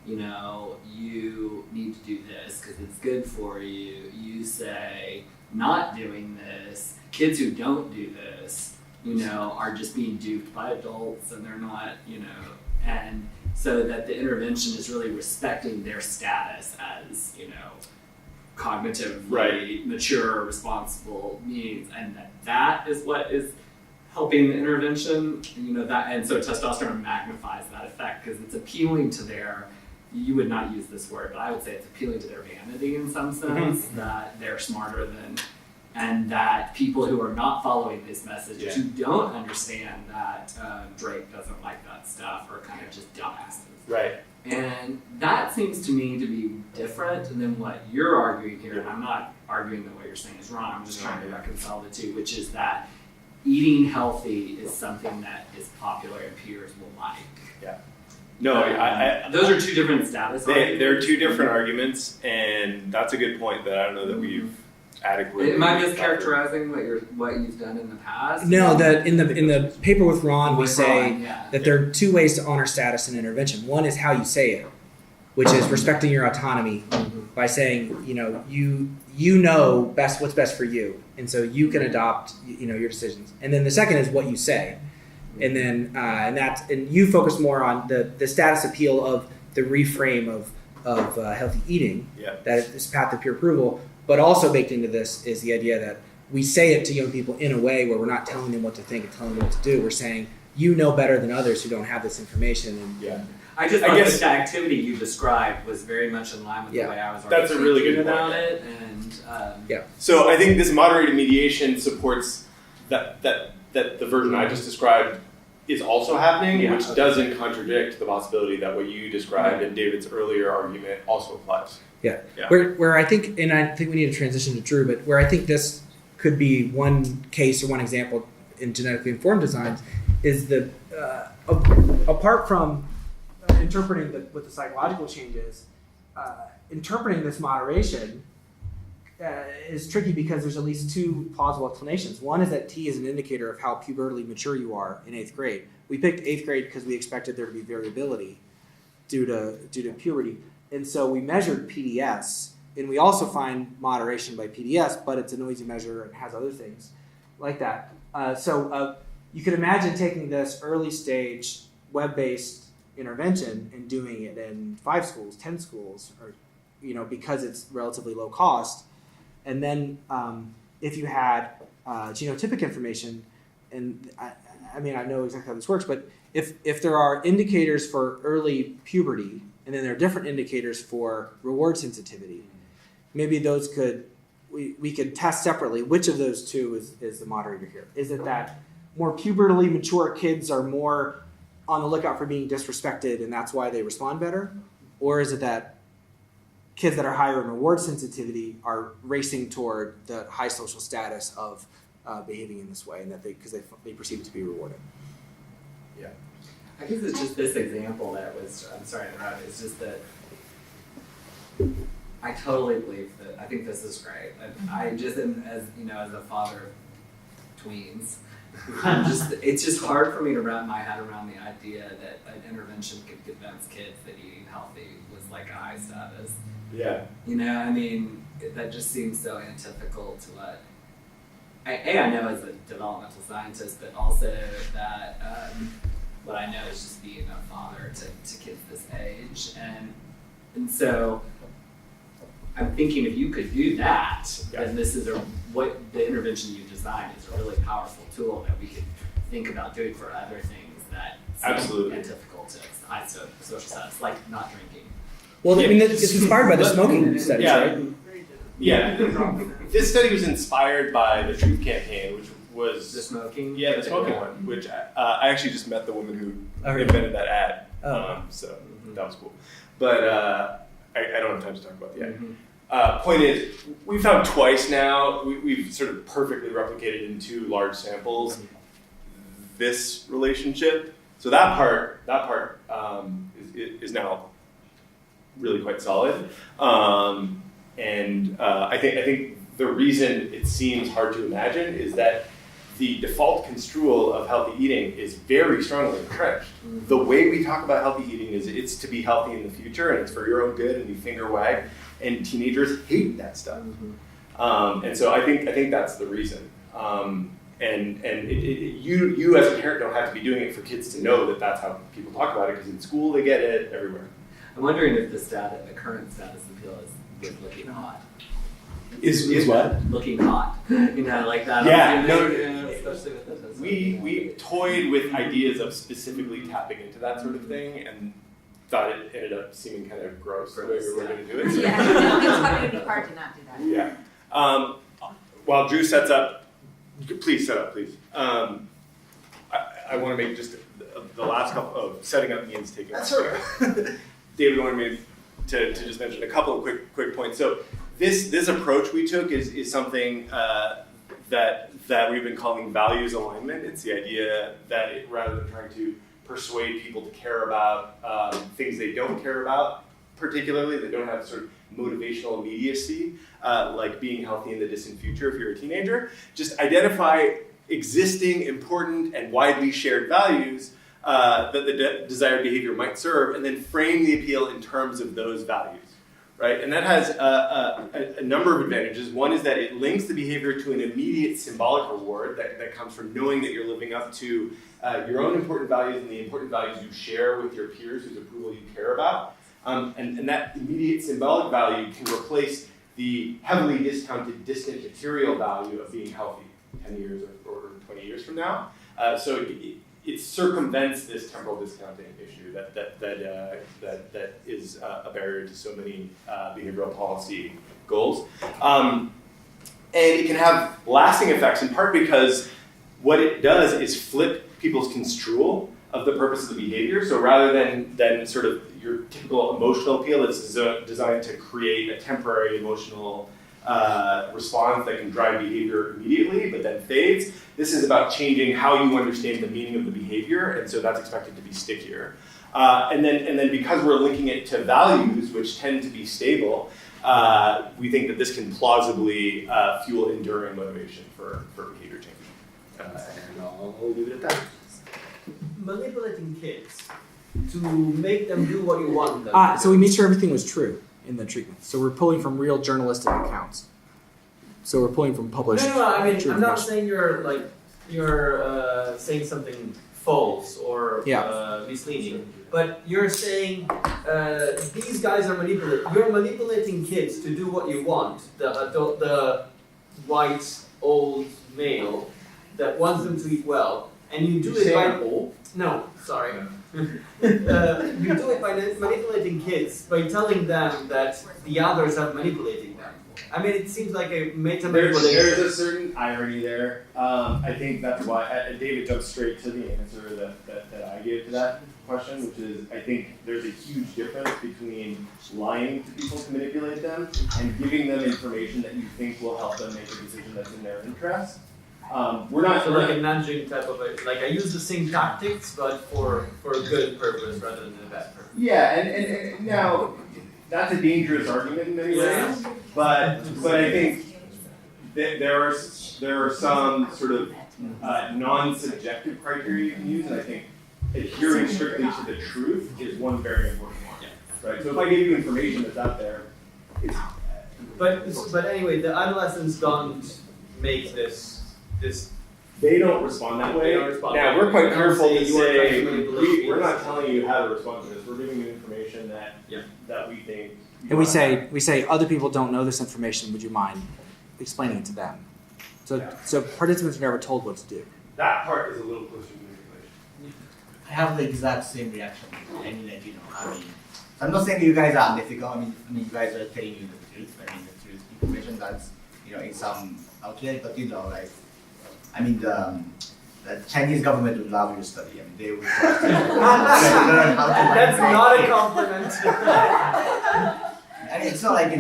you know, you need to do this because it's good for you, you say, not doing this. Kids who don't do this, you know, are just being duped by adults and they're not, you know, and so that the intervention is really respecting their status as, you know, cognitively mature, responsible beings, and that is what is helping the intervention, you know, that, and so testosterone magnifies that effect because it's appealing to their, you would not use this word, but I would say it's appealing to their vanity in some sense, that they're smarter than, and that people who are not following these messages, who don't understand that Drake doesn't like that stuff, are kind of just dumbasses. Right. And that seems to me to be different than what you're arguing here, and I'm not arguing that what you're saying is wrong, I'm just trying to reconcile the two, which is that eating healthy is something that is popular and peers will like. No, I those are two different status arguments. they're two different arguments, and that's a good point that I don't know that we've adequately. Am I mischaracterizing what you've done in the past? No, that in the paper with Ron, we With say Ron, yeah. that there are two ways to honor status and intervention. One is how you say it, which is respecting your autonomy by saying, you know best what's best for you, and so you can adopt your decisions. And then the second is what you say, and then and you focus more on the status appeal of the reframe of healthy eating. Yeah. That is path to peer approval, but also baked into this is the idea that we say it to young people in a way where we're not telling them what to think and telling them what to do. We're saying you know better than others who don't have this information. And Yeah. I just thought that the activity you described was very much in line with the way I was That's a really good about point. it, and So I think this moderated mediation supports that the version I just described is also happening, which doesn't contradict the possibility that what you described and David's earlier argument also applies. Yeah. Where I think, and I think we need to transition to Drew, but where I think this could be one case or one example in genetically informed designs is the apart from interpreting what the psychological change is, interpreting this moderation is tricky because there's at least two plausible explanations. One is that T is an indicator of how pubertally mature you are in 8th grade. We picked 8th grade because we expected there to be variability due to puberty. And so we measured PDS, and we also find moderation by PDS, but it's a noisy measure and has other things like that. So you could imagine taking this early stage web-based intervention and doing it in 5 schools, 10 schools, or because it's relatively low cost. And then if you had genotypic information, and I know exactly how this works, but if there are indicators for early puberty, and then there are different indicators for reward sensitivity, maybe those we could test separately which of those two is the moderator here. Is it that more pubertally mature kids are more on the lookout for being disrespected and that's why they respond better? Or is it that kids that are higher in reward sensitivity are racing toward the high social status of behaving in this way, and that because they perceive it to be rewarding? Yeah. I guess it's just this example that was, I'm sorry to interrupt, it's just that I totally believe that, I think this is great. I just am, as a father of tweens, it's just hard for me to wrap my head around the idea that an intervention could convince kids that eating healthy was like a high status. Yeah. That just seems so antithetical to what I know as a developmental scientist, but also that what I know is just being a father to kids this age, and so I'm thinking if you could do that, then this is what the intervention you designed is a really powerful tool that we could think about doing for other things that seem antithetical to high social status, like not drinking. Well, it's inspired by the smoking studies, right? Yeah. This study was inspired by the Truth Campaign, which was the smoking. Yeah, the smoking one, which I actually just met the woman who invented that ad. So that was cool. But I don't have time to talk about the ad. Point is, we found twice now. We've sort of perfectly replicated in 2 large samples this relationship. So that part is now really quite solid. And I think the reason it seems hard to imagine is that the default construal of healthy eating is very strongly entrenched. The way we talk about healthy eating is it's to be healthy in the future and it's for your own good and you finger wag, and teenagers hate that stuff. And so I think that's the reason. And you as a parent don't have to be doing it for kids to know that that's how people talk about it, because in school they get it everywhere. I'm wondering if the current status appeal is with looking hot. Is what? Looking hot. Like that. Yeah. Especially with the we toyed with ideas of specifically tapping into that sort of thing, and thought it ended up seeming kind of gross the way we were going to do it. So. Yeah, it's hard to not do that. Yeah. While Drew sets up, please set up, please. I want to make just the last couple of setting up means taking. That's right. David wanted me to just mention a couple of quick points. So this approach we took is something that we've been calling values alignment. It's the idea that rather than trying to persuade people to care about things they don't care about, particularly, they don't have sort of motivational immediacy, like being healthy in the distant future if you're a teenager. Just identify existing, important, and widely shared values that the desired behavior might serve, and then frame the appeal in terms of those values, right? And that has a number of advantages. One is that it links the behavior to an immediate symbolic reward that comes from knowing that you're living up to your own important values and the important values you share with your peers whose approval you care about. And that immediate symbolic value can replace the heavily discounted distant material value of being healthy 10 years or 20 years from now. So it circumvents this temporal discounting issue that is a barrier to so many behavioral policy goals. And it can have lasting effects, in part because what it does is flip people's construal of the purpose of the behavior. So rather than sort of your typical emotional appeal that's designed to create a temporary emotional response that can drive behavior immediately but then fades, this is about changing how you understand the meaning of the behavior, and so that's expected to be stickier. And then because we're linking it to values, which tend to be stable, we think that this can plausibly fuel enduring motivation for behavior change. And I'll leave it at that. Manipulating kids to make them do what you want them to So we made sure everything was true in the treatment. So we're pulling from real journalistic accounts. So we're pulling from published. No, I mean, true I'm not information. saying you're saying something false or misleading, but you're saying these guys are You're manipulating kids to do what you want. The white old male that wants them to eat well, and you do it by no, sorry. You do it by manipulating kids by telling them that the others are manipulating them. I mean, it seems like a meta-manipulation. There's a certain irony there. I think that's why David jumped straight to the answer that I gave to that question, which is I think there's a huge difference between lying to people to manipulate them and giving them information that you think will help them make a decision that's in their interest. We're not like a nudging type of I use the same tactics, but for a good purpose rather than a bad purpose. Yeah, and now that's a dangerous argument in many ways, but I think that there are some sort of non-subjective criteria you can use, and I think adhering strictly to the truth is one very important one. Right. So if I give you information that's out there, it's but anyway, the adolescents don't make this. They don't respond that way. Now, we're quite careful to say, we're not telling you how to respond to this. We're giving you information that we think. And we say other people don't know this information. Would you mind explaining it to them? So participants are never told what to do. That part is a little closer to manipulation. I have the exact same reaction. I mean, I'm not saying you guys are unethical. I mean, you guys are telling you the truth. I mean, the truth information that's in some outlet, but the Chinese government would love your study. I mean, they would learn how to That's not a compliment. I mean, it's not like,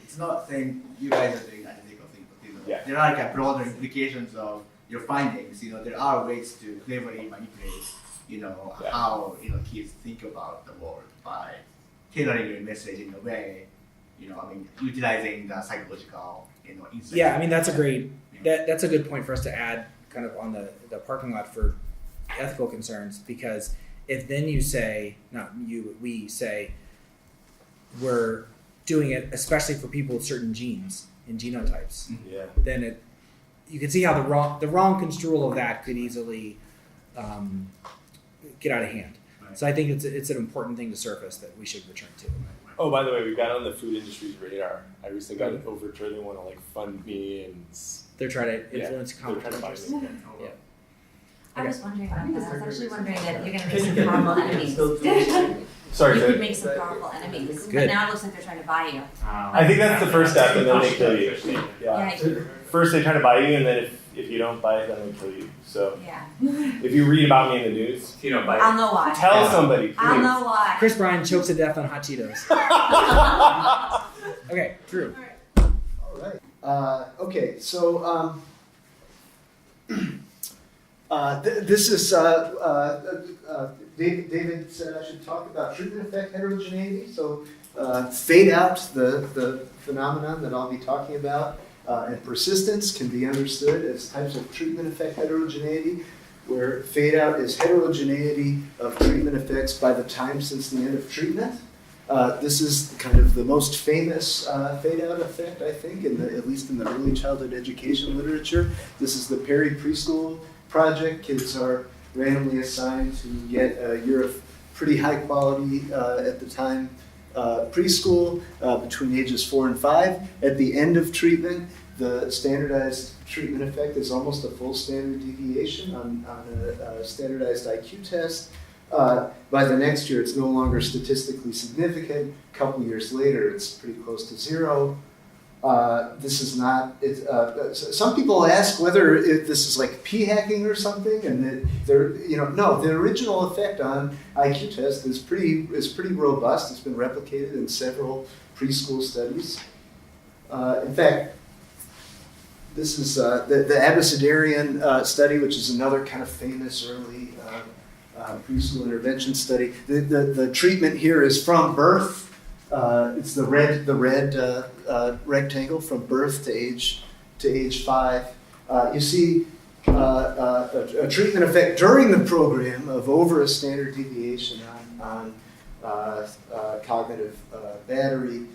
it's not saying you guys are doing unethical things, but there are like broader implications of your findings. There are ways to cleverly manipulate, how, kids think about the world by tailoring your message in a way, utilizing the psychological, insight. Yeah, I mean, that's a good point for us to add kind of on the parking lot for ethical concerns, because if then you say, we say, we're doing it especially for people with certain genes and genotypes, then you can see how the wrong construal of that could easily get out of hand. Right. So I think it's an important thing to surface that we should return to. Oh, by the way, we got on the food industry's radar. I recently got an overture. They want to fund me and. They're trying to influence competition. Yeah. I was wondering about that. I was actually wondering that you're going to make some powerful enemies. Sorry, you could make some powerful enemies. Good. But now it looks like they're trying to buy you. I think that's the first step, and then they kill you. Yeah. First they try to buy you, and then if you don't buy it, then they kill you. So yeah. If you read about me in the news, if you don't buy it, I'll know why. Tell somebody. Please. I'll know why. Chris Bryan chokes to death on hot Cheetos. Okay, Drew. All right. Okay, so this is David said I should talk about treatment effect heterogeneity. So fade out, the phenomenon that I'll be talking about, and persistence can be understood as types of treatment effect heterogeneity, where fade out is heterogeneity of treatment effects by the time since the end of treatment. This is kind of the most famous fade out effect, I think, at least in the early childhood education literature. This is the Perry Preschool project. Kids are randomly assigned to get a year of pretty high quality at the time preschool between ages 4 and 5. At the end of treatment, the standardized treatment effect is almost a full standard deviation on a standardized IQ test. By the next year, it's no longer statistically significant. A couple years later, it's pretty close to 0. This is not. Some people ask whether this is like p-hacking or something, and that no. The original effect on IQ test is pretty robust. It's been replicated in several preschool studies. In fact, this is the Abecedarian study, which is another kind of famous early preschool intervention study. The treatment here is from birth. It's the red rectangle from birth to age 5. You see a treatment effect during the program of over a standard deviation on cognitive battery.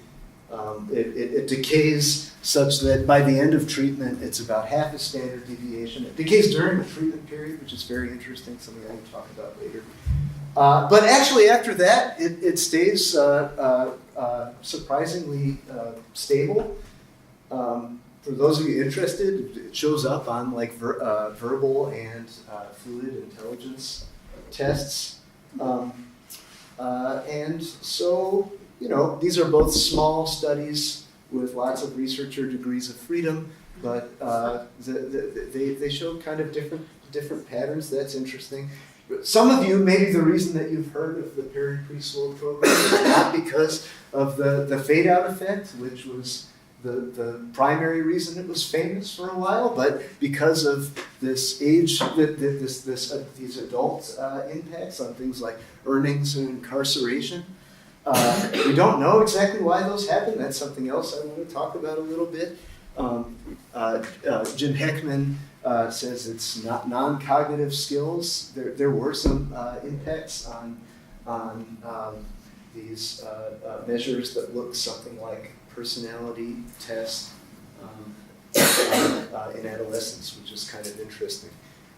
It decays such that by the end of treatment, it's about half a standard deviation. It decays during the treatment period, which is very interesting, something I can talk about later. But actually, after that, it stays surprisingly stable. For those of you interested, it shows up on like verbal and fluid intelligence tests. And so, these are both small studies with lots of researcher degrees of freedom, but they show kind of different patterns. That's interesting. Some of you, maybe the reason that you've heard of the Perry Preschool program is not because of the fade out effect, which was the primary reason it was famous for a while, but because of this age, these adult impacts on things like earnings and incarceration. We don't know exactly why those happen. That's something else I want to talk about a little bit. Jim Heckman says it's not non-cognitive skills. There were some impacts on these measures that look something like personality test in adolescence, which is kind of interesting.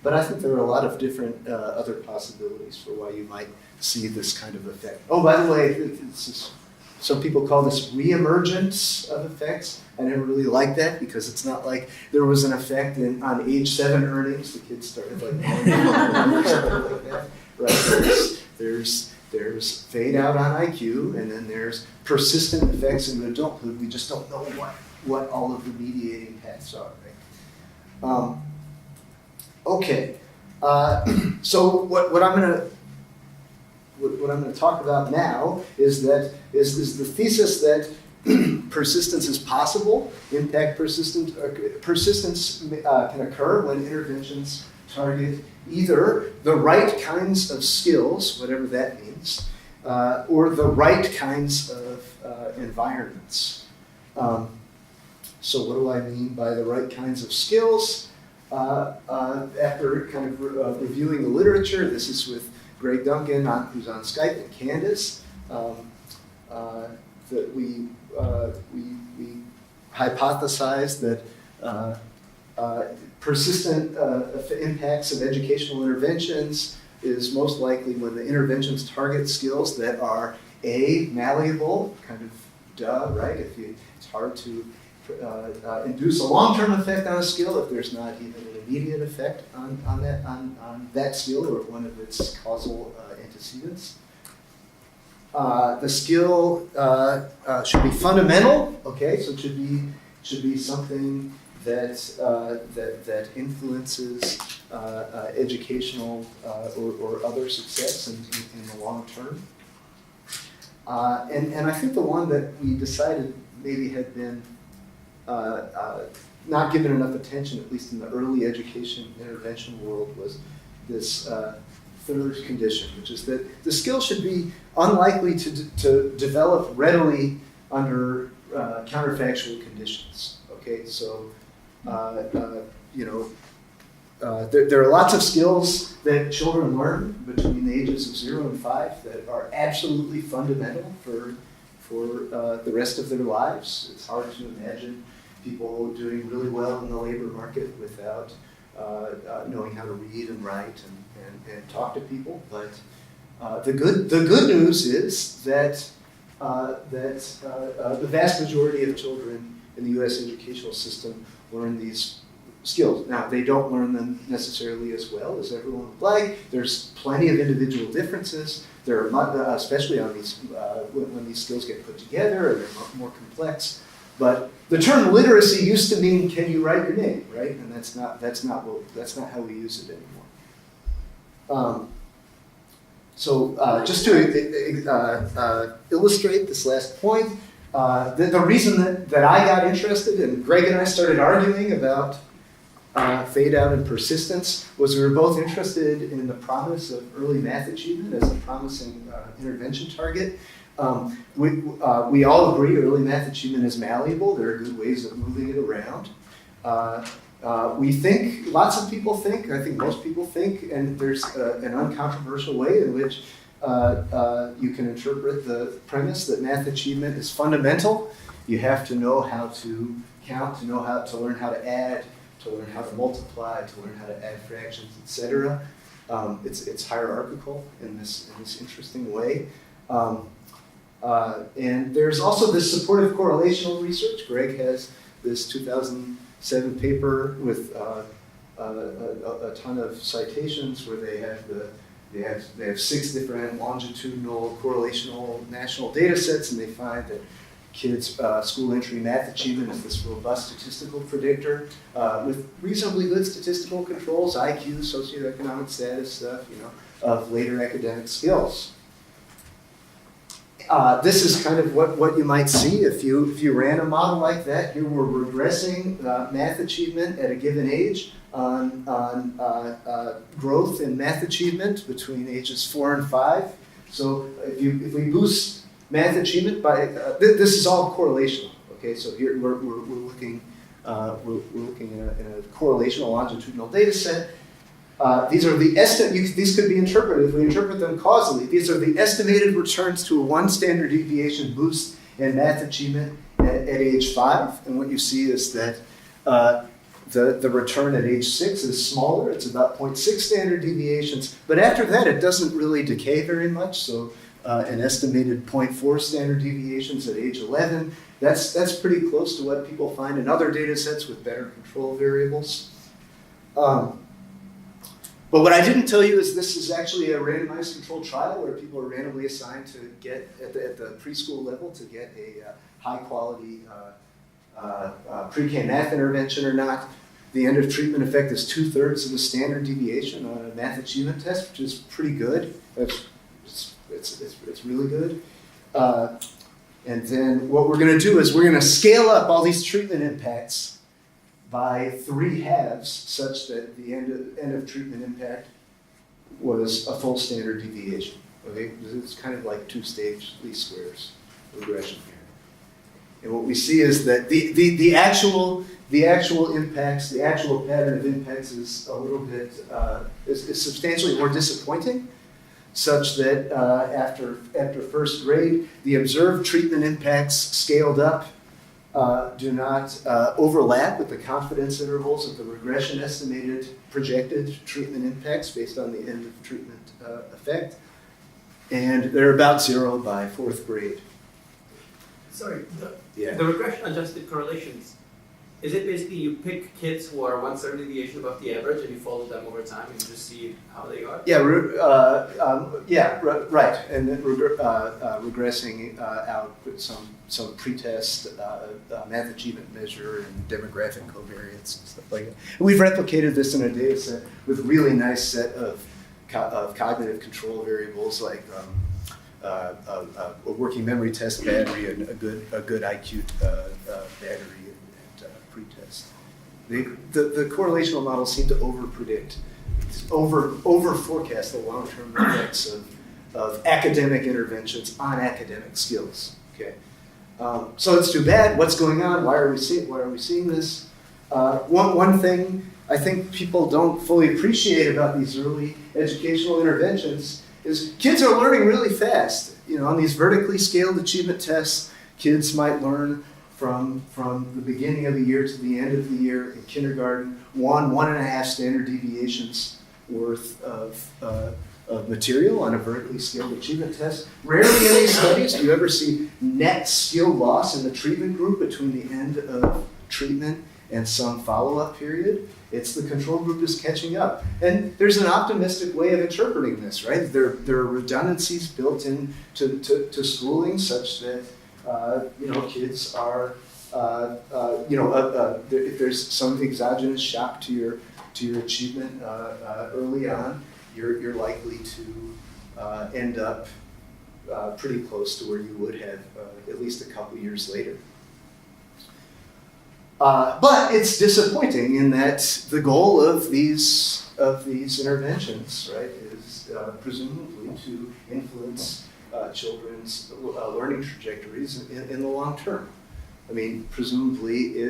But I think there are a lot of different other possibilities for why you might see this kind of effect. Oh, by the way, some people call this reemergence of effects. I never really like that because it's not like there was an effect on age 7 earnings. The kids started like or something like that. Right? There's fade out on IQ, and then there's persistent effects in adulthood. We just don't know what all of the mediating paths are. Right? Okay. So what I'm going to talk about now is the thesis that persistence is possible. Impact persistence can occur when interventions target either the right kinds of skills, whatever that means, or the right kinds of environments. So what do I mean by the right kinds of skills? After kind of reviewing the literature, this is with Greg Duncan, who's on Skype, and Candace, that we hypothesized that persistent impacts of educational interventions is most likely when the interventions target skills that are malleable, kind of duh, right? It's hard to induce a long-term effect on a skill if there's not even an immediate effect on that skill or one of its causal antecedents. The skill should be fundamental, okay? So it should be something that influences educational or other success in the long term. And I think the one that we decided maybe had been not given enough attention, at least in the early education intervention world, was this third condition, which is that the skill should be unlikely to develop readily under counterfactual conditions. Okay, so there are lots of skills that children learn between the ages of 0 and 5 that are absolutely fundamental for the rest of their lives. It's hard to imagine people doing really well in the labor market without knowing how to read and write and talk to people. But the good news is that the vast majority of children in the U.S. educational system learn these skills. Now, they don't learn them necessarily as well as everyone would like. There's plenty of individual differences. There are, especially on these when these skills get put together, and they're more complex. But the term literacy used to mean, can you write your name, right? And that's not how we use it anymore. Just to illustrate this last point, the reason that I got interested, and Greg and I started arguing about fade out and persistence, was we were both interested in the promise of early math achievement as a promising intervention target. We all agree early math achievement is malleable. There are good ways of moving it around. We think, lots of people think, I think most people think, and there's an uncontroversial way in which you can interpret the premise that math achievement is fundamental. You have to know how to count, to know how to learn how to add, to learn how to multiply, to learn how to add fractions, etc. It's hierarchical in this interesting way. And there's also this supportive correlational research. Greg has this 2007 paper with a ton of citations where they have 6 different longitudinal correlational national data sets, and they find that kids' school entry math achievement is this robust statistical predictor with reasonably good statistical controls, IQ, socioeconomic status stuff, of later academic skills. This is kind of what you might see if you ran a model like that. Here we're regressing math achievement at a given age on growth in math achievement between ages 4 and 5. So if we boost math achievement by this is all correlational. Okay, so here we're looking in a correlational longitudinal data set. These are the these could be interpreted, if we interpret them causally, these are the estimated returns to a 1 standard deviation boost in math achievement at age 5. And what you see is that the return at age 6 is smaller. It's about 0.6 standard deviations. But after that, it doesn't really decay very much. So an estimated 0.4 standard deviations at age 11. That's pretty close to what people find in other data sets with better control variables. But what I didn't tell you is this is actually a randomized controlled trial where people are randomly assigned to get, at the preschool level, to get a high quality pre-K math intervention or not. The end of treatment effect is 2/3 of the standard deviation on a math achievement test, which is pretty good. It's really good. And then what we're going to do is we're going to scale up all these treatment impacts by 3 halves, such that the end of treatment impact was a full standard deviation. Okay, it's kind of like 2-stage least squares regression here. And what we see is that the actual impacts, the actual pattern of impacts is a little bit is substantially more disappointing, such that after first grade, the observed treatment impacts scaled up do not overlap with the confidence intervals of the regression estimated projected treatment impacts based on the end of treatment effect. And they're about 0 by 4th grade. Sorry, the regression adjusted correlations, is it basically you pick kids who are 1 standard deviation above the average and you follow them over time and you just see how they are? Yeah, right. And then regressing out with some pretest math achievement measure and demographic covariance and stuff like that. And we've replicated this in a data set with a really nice set of cognitive control variables like a working memory test battery and a good IQ battery and pretest. The correlational models seem to overpredict over forecast the long-term effects of academic interventions on academic skills. Okay, so it's too bad. What's going on? Why are we seeing this? One thing I think people don't fully appreciate about these early educational interventions is kids are learning really fast. You know, on these vertically scaled achievement tests, kids might learn from the beginning of the year to the end of the year in kindergarten, 1.5 standard deviations worth of material on a vertically scaled achievement test. Rarely in these studies do you ever see net skill loss in the treatment group between the end of treatment and some follow-up period. It's the control group is catching up. And there's an optimistic way of interpreting this, right? There are redundancies built into schooling such that kids are, if there's some exogenous shock to your achievement early on, you're likely to end up pretty close to where you would have at least a couple years later. But it's disappointing in that the goal of these interventions, right, is presumably to influence children's learning trajectories in the long term. I mean, presumably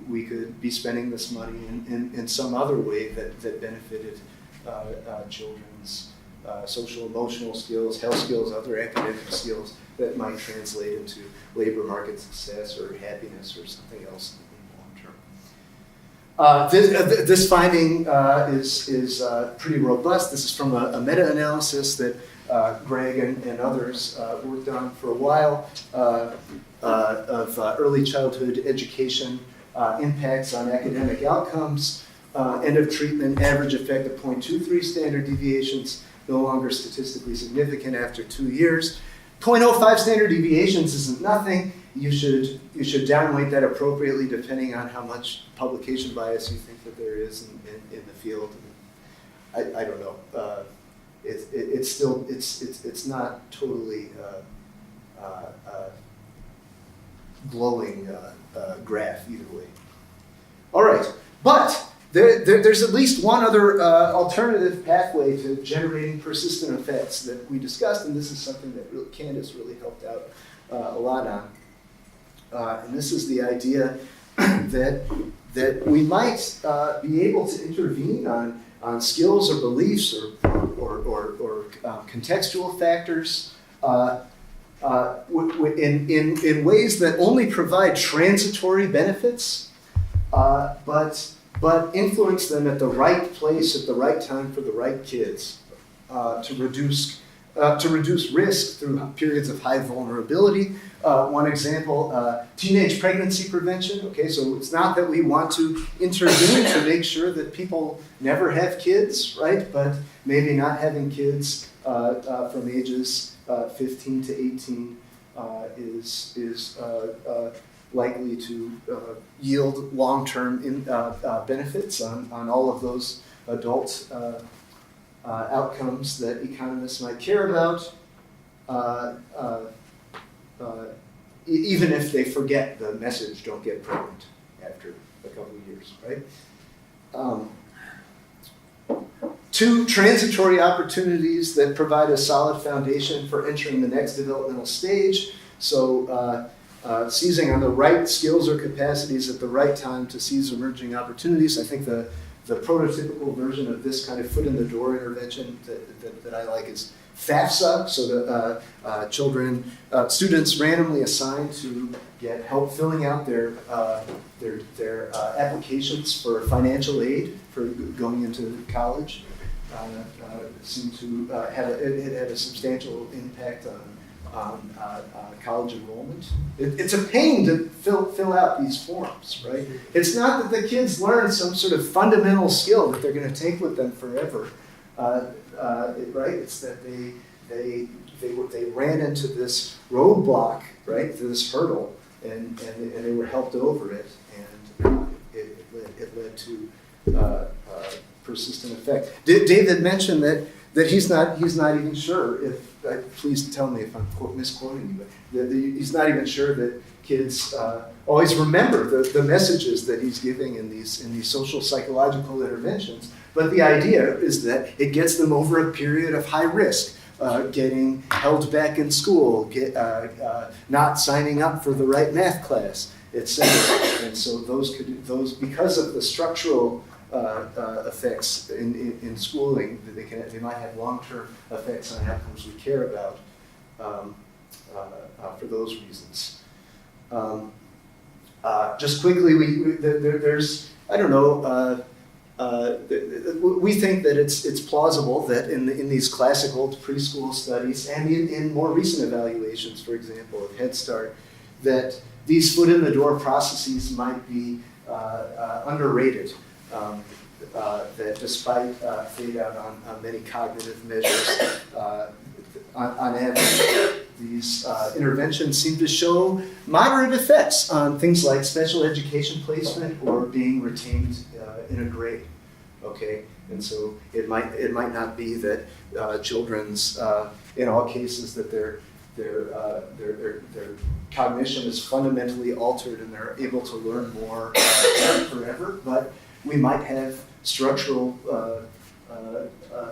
we could be spending this money in some other way that benefited children's social emotional skills, health skills, other academic skills that might translate into labor market success or happiness or something else in the long term. This finding is pretty robust. This is from a meta-analysis that Greg and others worked on for a while of early childhood education impacts on academic outcomes, end of treatment, average effect of 0.23 standard deviations, no longer statistically significant after 2 years. 0.05 standard deviations isn't nothing. You should downweight that appropriately depending on how much publication bias you think that there is in the field. I don't know. It's not totally glowing graph either way. All right, but there's at least one other alternative pathway to generating persistent effects that we discussed, and this is something that Candace really helped out a lot on. And this is the idea that we might be able to intervene on skills or beliefs or contextual factors in ways that only provide transitory benefits, but influence them at the right place at the right time for the right kids to reduce risk through periods of high vulnerability. One example, teenage pregnancy prevention. Okay, so it's not that we want to intervene to make sure that people never have kids, right? But maybe not having kids from ages 15 to 18 is likely to yield long-term benefits on all of those adult outcomes that economists might care about, even if they forget the message, don't get pregnant, after a couple of years, right? 2 transitory opportunities that provide a solid foundation for entering the next developmental stage. So seizing on the right skills or capacities at the right time to seize emerging opportunities. I think the prototypical version of this kind of foot in the door intervention that I like is FAFSA. So the students randomly assigned to get help filling out their applications for financial aid for going into college. Seemed to have it had a substantial impact on college enrollment. It's a pain to fill out these forms, right? It's not that the kids learn some sort of fundamental skill that they're going to take with them forever, right? It's that they ran into this roadblock, right? To this hurdle, and they were helped over it, and it led to persistent effect. David mentioned that he's not even sure if please tell me if I'm misquoting you, but he's not even sure that kids always remember the messages that he's giving in these social psychological interventions. But the idea is that it gets them over a period of high risk, getting held back in school, not signing up for the right math class, etc. And so those because of the structural effects in schooling, they might have long-term effects on outcomes we care about for those reasons. Just quickly, there's I don't know. We think that it's plausible that in these classical preschool studies and in more recent evaluations, for example, of Head Start, that these foot-in-the-door processes might be underrated. That despite fade out on many cognitive measures, on average, these interventions seem to show moderate effects on things like special education placement or being retained in a grade. Okay, and so it might not be that children's in all cases that their cognition is fundamentally altered and they're able to learn more forever, but we might have structural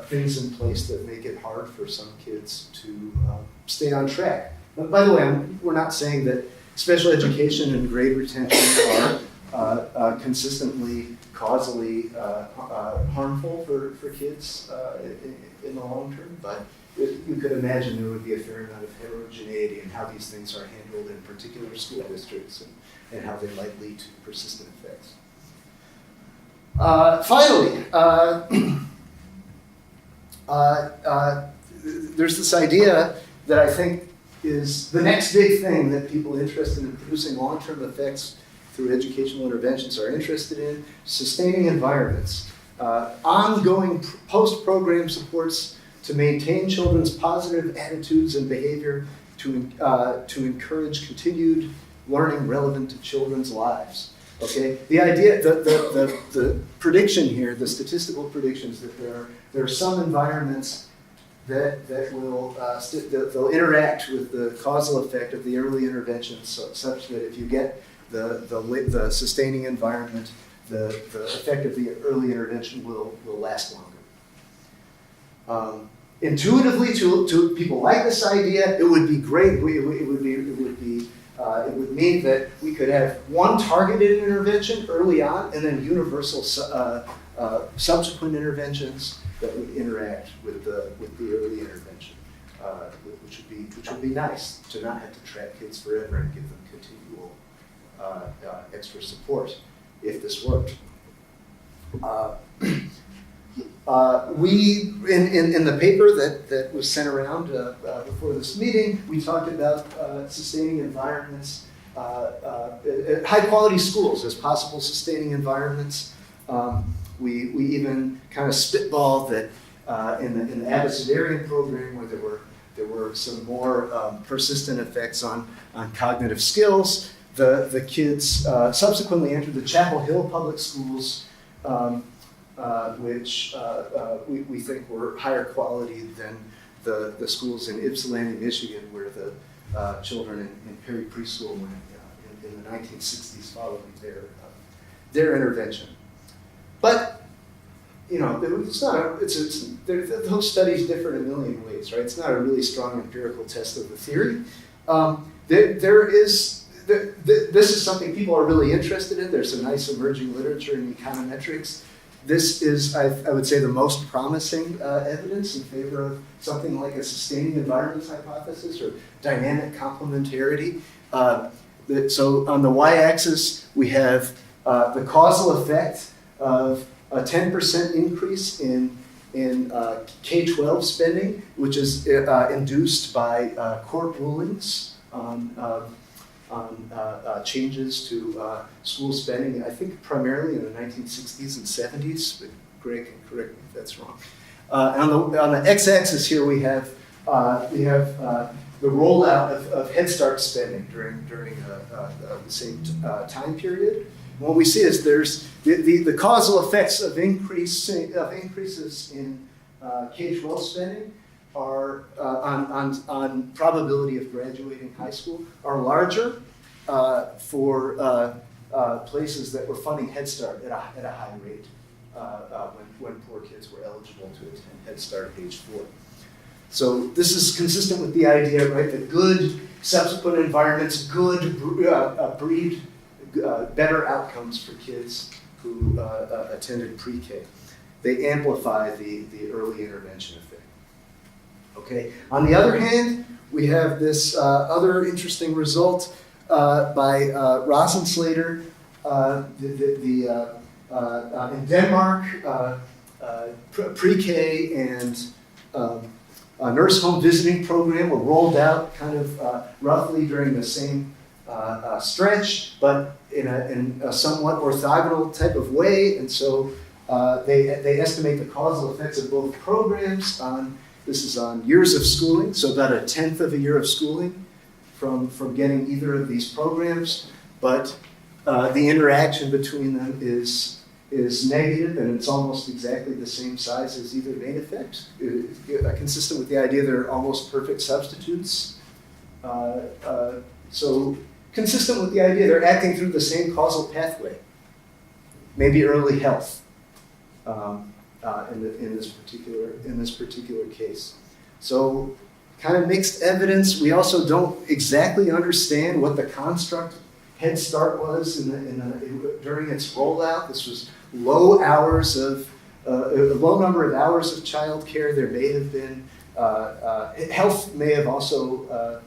things in place that make it hard for some kids to stay on track. But by the way, we're not saying that special education and grade retention are consistently causally harmful for kids in the long term, but you could imagine there would be a fair amount of heterogeneity in how these things are handled in particular school districts and how they might lead to persistent effects. Finally, there's this idea that I think is the next big thing that people interested in producing long-term effects through educational interventions are interested in: sustaining environments, ongoing post-program supports to maintain children's positive attitudes and behavior to encourage continued learning relevant to children's lives. Okay, the idea, the prediction here, the statistical predictions that there are some environments that will they'll interact with the causal effect of the early intervention, such that if you get the sustaining environment, the effect of the early intervention will last longer. Intuitively, to people like this idea, it would be great. It would mean that we could have one targeted intervention early on, and then universal subsequent interventions that would interact with the early intervention, which would be nice to not have to track kids forever and give them continual extra support if this worked. We in the paper that was sent around before this meeting, we talked about sustaining environments, high quality schools as possible sustaining environments. We even kind of spitballed that in the Abecedarian program, where there were some more persistent effects on cognitive skills. The kids subsequently entered the Chapel Hill public schools, which we think were higher quality than the schools in Ypsilanti, Michigan, where the children in Perry Preschool went in the 1960s following their intervention. But it's not. Those studies differ in a million ways, right? It's not a really strong empirical test of the theory. This is something people are really interested in. There's a nice emerging literature in econometrics. This is, I would say, the most promising evidence in favor of something like a sustaining environments hypothesis or dynamic complementarity. So on the y-axis, we have the causal effect of a 10% increase in K-12 spending, which is induced by court rulings on changes to school spending, I think primarily in the 1960s and 70s, but Greg can correct me if that's wrong. On the x-axis here we have the rollout of Head Start spending during the same time period. And what we see is there's the causal effects of increases in K-12 spending are on probability of graduating high school are larger for places that were funding Head Start at a high rate when poor kids were eligible to attend Head Start at age 4. So this is consistent with the idea, right, that good subsequent environments, good breed better outcomes for kids who attended pre-K. They amplify the early intervention effect. Okay. On the other hand, we have this other interesting result by Rosenslater in Denmark. Pre-K and nurse home visiting program were rolled out kind of roughly during the same stretch, but in a somewhat orthogonal type of way. And so they estimate the causal effects of both programs this is on years of schooling, so about 1/10 of a year of schooling from getting either of these programs. But the interaction between them is negative, and it's almost exactly the same size as either main effect, consistent with the idea they're almost perfect substitutes. So consistent with the idea they're acting through the same causal pathway, maybe early health in this particular case. So kind of mixed evidence. We also don't exactly understand what the construct Head Start was during its rollout. This was low hours of a low number of hours of childcare. There may have been health may have also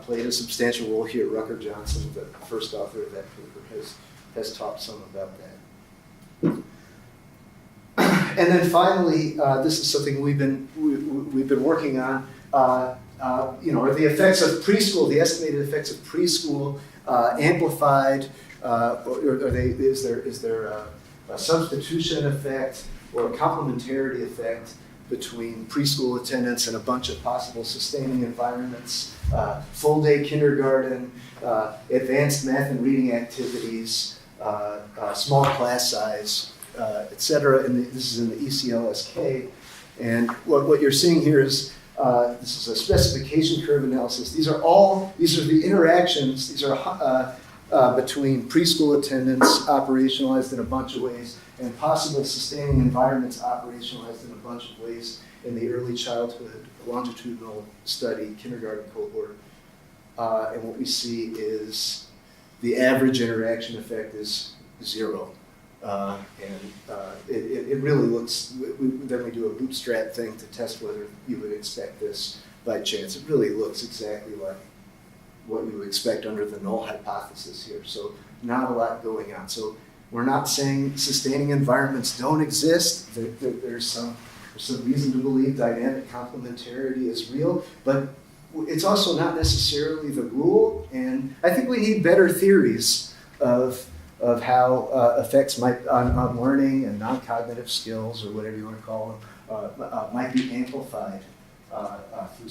played a substantial role here. Rucker Johnson, the first author of that paper, has talked some about that. And then finally, this is something we've been working on. Are the effects of preschool, the estimated effects of preschool, amplified, or is there a substitution effect or a complementarity effect between preschool attendance and a bunch of possible sustaining environments, full day kindergarten, advanced math and reading activities, small class size, et cetera. And this is in the ECLSK. And what you're seeing here is this is a specification curve analysis. These are the interactions. These are between preschool attendance operationalized in a bunch of ways and possible sustaining environments operationalized in a bunch of ways in the early childhood longitudinal study kindergarten cohort. And what we see is the average interaction effect is 0. It really looks, then we do a bootstrap thing to test whether you would expect this by chance. It really looks exactly like what you would expect under the null hypothesis here. So not a lot going on. So we're not saying sustaining environments don't exist. There's some reason to believe dynamic complementarity is real, but it's also not necessarily the rule. And I think we need better theories of how effects on learning and non-cognitive skills, or whatever you want to call them, might be amplified through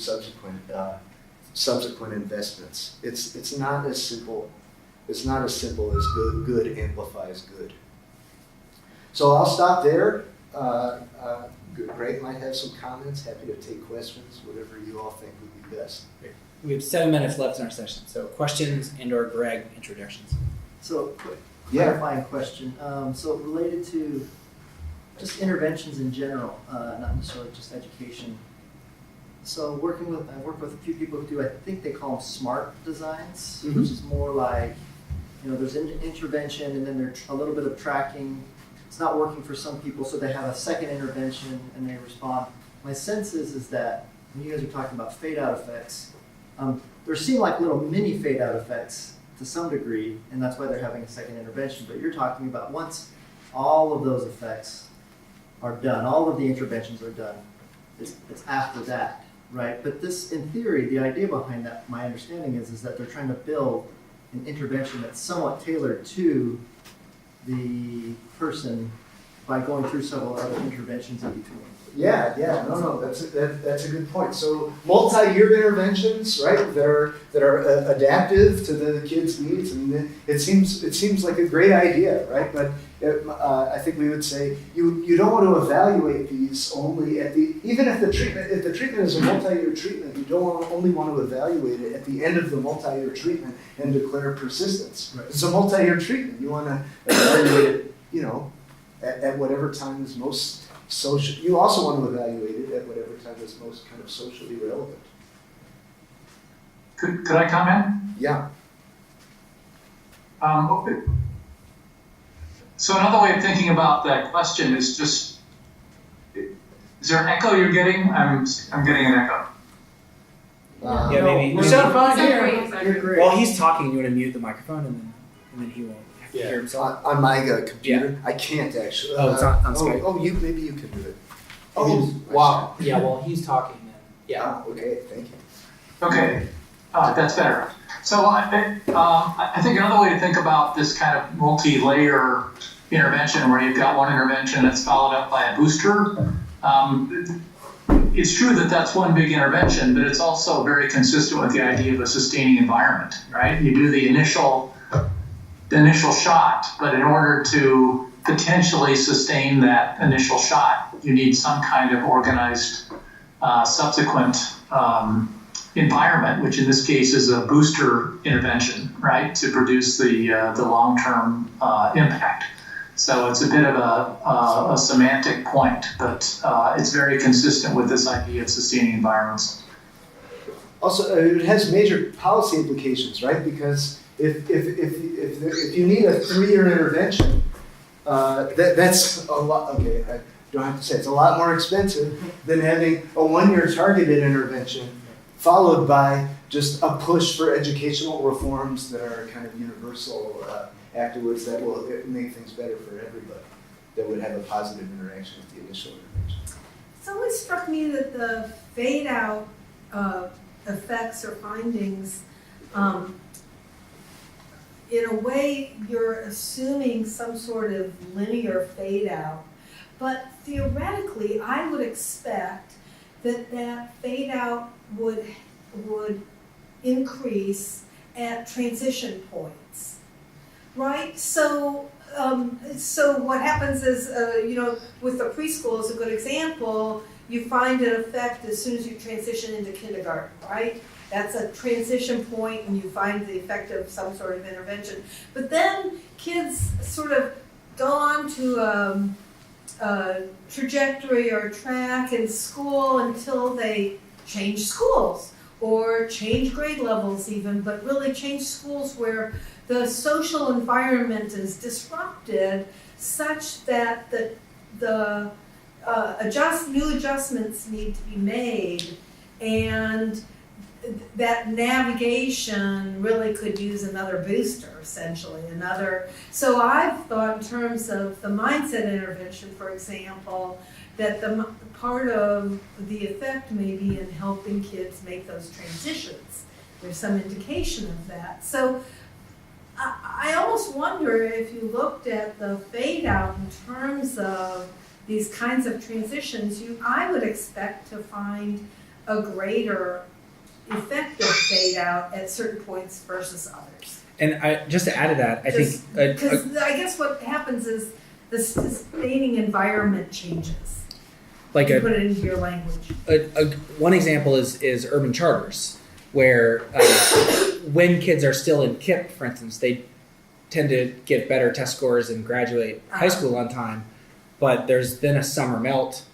subsequent investments. It's not as simple. It's not as simple as good amplifies good. So I'll stop there. Greg might have some comments. Happy to take questions. Whatever you all think would be best. We have 7 minutes left in our session. So questions and/or Greg introductions. So quick clarifying question. So related to just interventions in general, not necessarily just education. So I work with a few people who do, I think they call them smart designs, which is more like, there's an intervention and then there's a little bit of tracking. It's not working for some people, so they have a second intervention and they respond. My sense is that when you guys are talking about fade out effects, there seem like little mini fade out effects to some degree, and that's why they're having a second intervention. But you're talking about once all of those effects are done, all of the interventions are done, it's after that, right? But this, in theory, the idea behind that, my understanding is that they're trying to build an intervention that's somewhat tailored to the person by going through several other interventions in between. Yeah, no, that's a good point. So multi-year interventions, right, that are adaptive to the kids' needs, and it seems like a great idea, right? But I think we would say you don't want to evaluate these only at the even if the treatment is a multi-year treatment, you don't only want to evaluate it at the end of the multi-year treatment and declare persistence. Right. It's a multi-year treatment. You want to evaluate it, at whatever time is most social. You also want to evaluate it at whatever time is most kind of socially relevant. Could I comment? Yeah. So another way of thinking about that question is just, is there an echo you're getting? I'm getting an echo. Yeah, maybe. You sound fine Sound here. great. You're great. While he's talking, you want to mute the microphone, and then he will have to hear himself. On my computer, I can't actually. Oh, it's on Skype. Maybe you can do it. Wow. Yeah, while he's talking, then. Yeah. Okay. Thank you. Okay, that's better. So I think another way to think about this kind of multi-layer intervention, where you've got one intervention that's followed up by a booster, it's true that that's one big intervention, but it's also very consistent with the idea of a sustaining environment, right? You do the initial shot, but in order to potentially sustain that initial shot, you need some kind of organized subsequent environment, which in this case is a booster intervention, right, to produce the long-term impact. So it's a bit of a semantic point, but it's very consistent with this idea of sustaining environments. Also, it has major policy implications, right? Because if you need a 3-year intervention, that's a lot. Okay, I don't have to say it's a lot more expensive than having a 1-year targeted intervention followed by just a push for educational reforms that are kind of universal afterwards that will make things better for everybody, that would have a positive interaction with the initial intervention. It's always struck me that the fade out effects or findings, in a way you're assuming some sort of linear fade out, but theoretically I would expect that fade out would increase at transition points, right? So what happens is, with the preschool is a good example, you find an effect as soon as you transition into kindergarten, right? That's a transition point and you find the effect of some sort of intervention. But then kids sort of go on to a trajectory or track in school until they change schools or change grade levels even, but really change schools where the social environment is disrupted such that the new adjustments need to be made, and that navigation really could use another booster, essentially, so I've thought in terms of the mindset intervention, for example, that the part of the effect may be in helping kids make those transitions. There's some indication of that. So I almost wonder if you looked at the fade out in terms of these kinds of transitions, I would expect to find a greater effective fade out at certain points versus others. And just to add to that, I think because I guess what happens is the sustaining environment changes. Like you put it into your language. One example is urban charters, where when kids are still in KIP, for instance, they tend to get better test scores and graduate high school on time. But there's been a summer melt.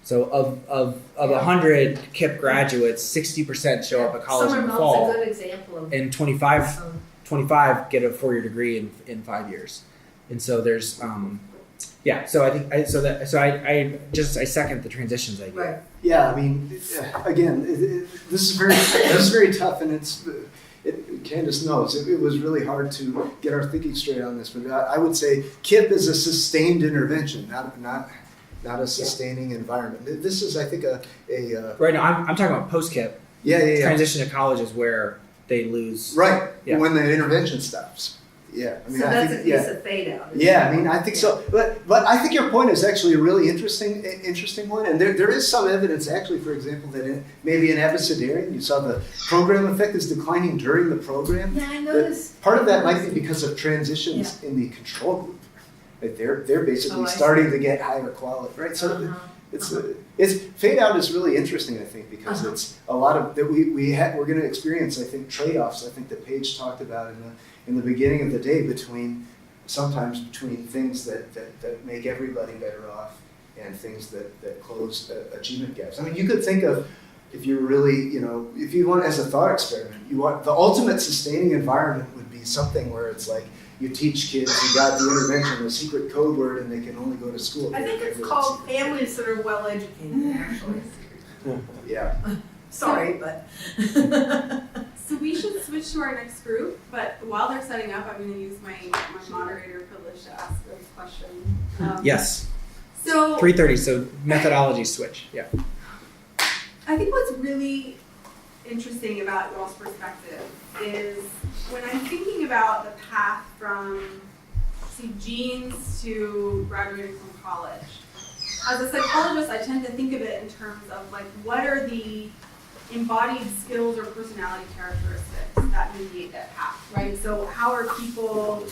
So of 100 KIP graduates, 60% show up at college summer in the melt's fall. a good example of And 25 get a 4-year degree in 5 years. And so there's so I think I second the transitions idea. Right. Yeah, I mean, again, this is very tough, and Candace knows it was really hard to get our thinking straight on this. But I would say KIP is a sustained intervention, not a sustaining environment. This is, I think, a right now. I'm talking about post KIP. Yeah. Transition to college is where they lose. Right. Yeah. When the intervention stops. Yeah, I mean, So I that's think, a piece of fade out. Yeah, I mean, I think so. But I think your point is actually a really interesting one. And there is some evidence, actually, for example, that maybe in abecedarian, you saw the program effect is declining during the program. Yeah, I noticed. Part of that might be because of transitions in the control group. Right? They're basically starting to get higher quality, right? So it's fade out is really interesting, I think, because it's a lot of that we're going to experience. I think trade-offs. I think that Paige talked about in the beginning of the day sometimes between things that make everybody better off and things that close achievement gaps. I mean, you could think of, if you're really, if you want, as a thought experiment, you want the ultimate sustaining environment would be something where it's like you teach kids who got the intervention a secret code word and they can only go to school. I think it's called families that are well educated, actually. Yeah. Sorry, but. So we should switch to our next group, but while they're setting up, I'm going to use my moderator privilege to ask those questions. Yes. So 3:30. So methodology switch. Yeah. I think what's really interesting about y'all's perspective is when I'm thinking about the path from genes to graduating from college. As a psychologist, I tend to think of it in terms of like what are the embodied skills or personality characteristics that mediate that path, right? So how are people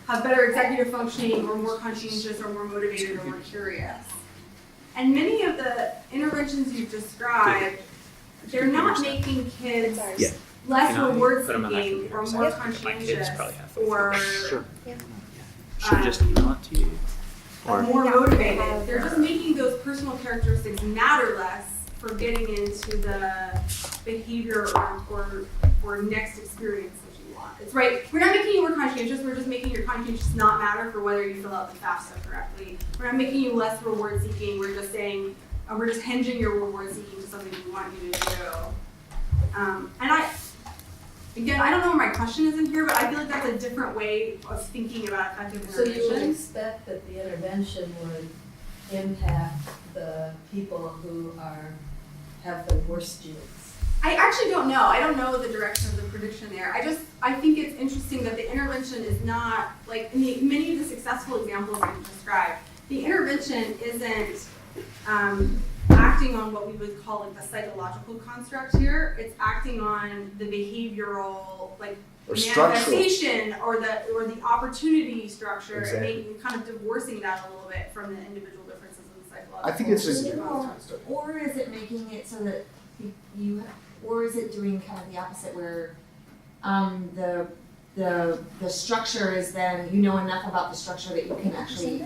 have better executive functioning or more conscientious or more motivated or more curious? And many of the interventions you've described, they're not making kids less reward seeking or more conscientious or or more motivated. They're just making those personal characteristics matter less for getting into the behavior or next experience that you want. It's right. We're not making you more conscientious. We're just making your conscientious not matter for whether you fill out the FAFSA correctly. We're not making you less reward seeking. We're just saying we're just hinging your reward seeking to something we want you to do. I don't know where my question is in here, but I feel like that's a different way of thinking about effective So intervention. you would expect that the intervention would impact the people who have the worst genes? I actually don't know. I don't know the direction of the prediction there. I think it's interesting that the intervention is not, like in many of the successful examples you've described, the intervention isn't acting on what we would call like the psychological construct here. It's acting on the behavioral Or manifestation or the opportunity structure Exactly. and making kind of divorcing that a little bit from the individual differences in the psychological. I think it's Or is it making it so that or is it doing kind of the opposite where the structure is then you know enough about the structure that you can actually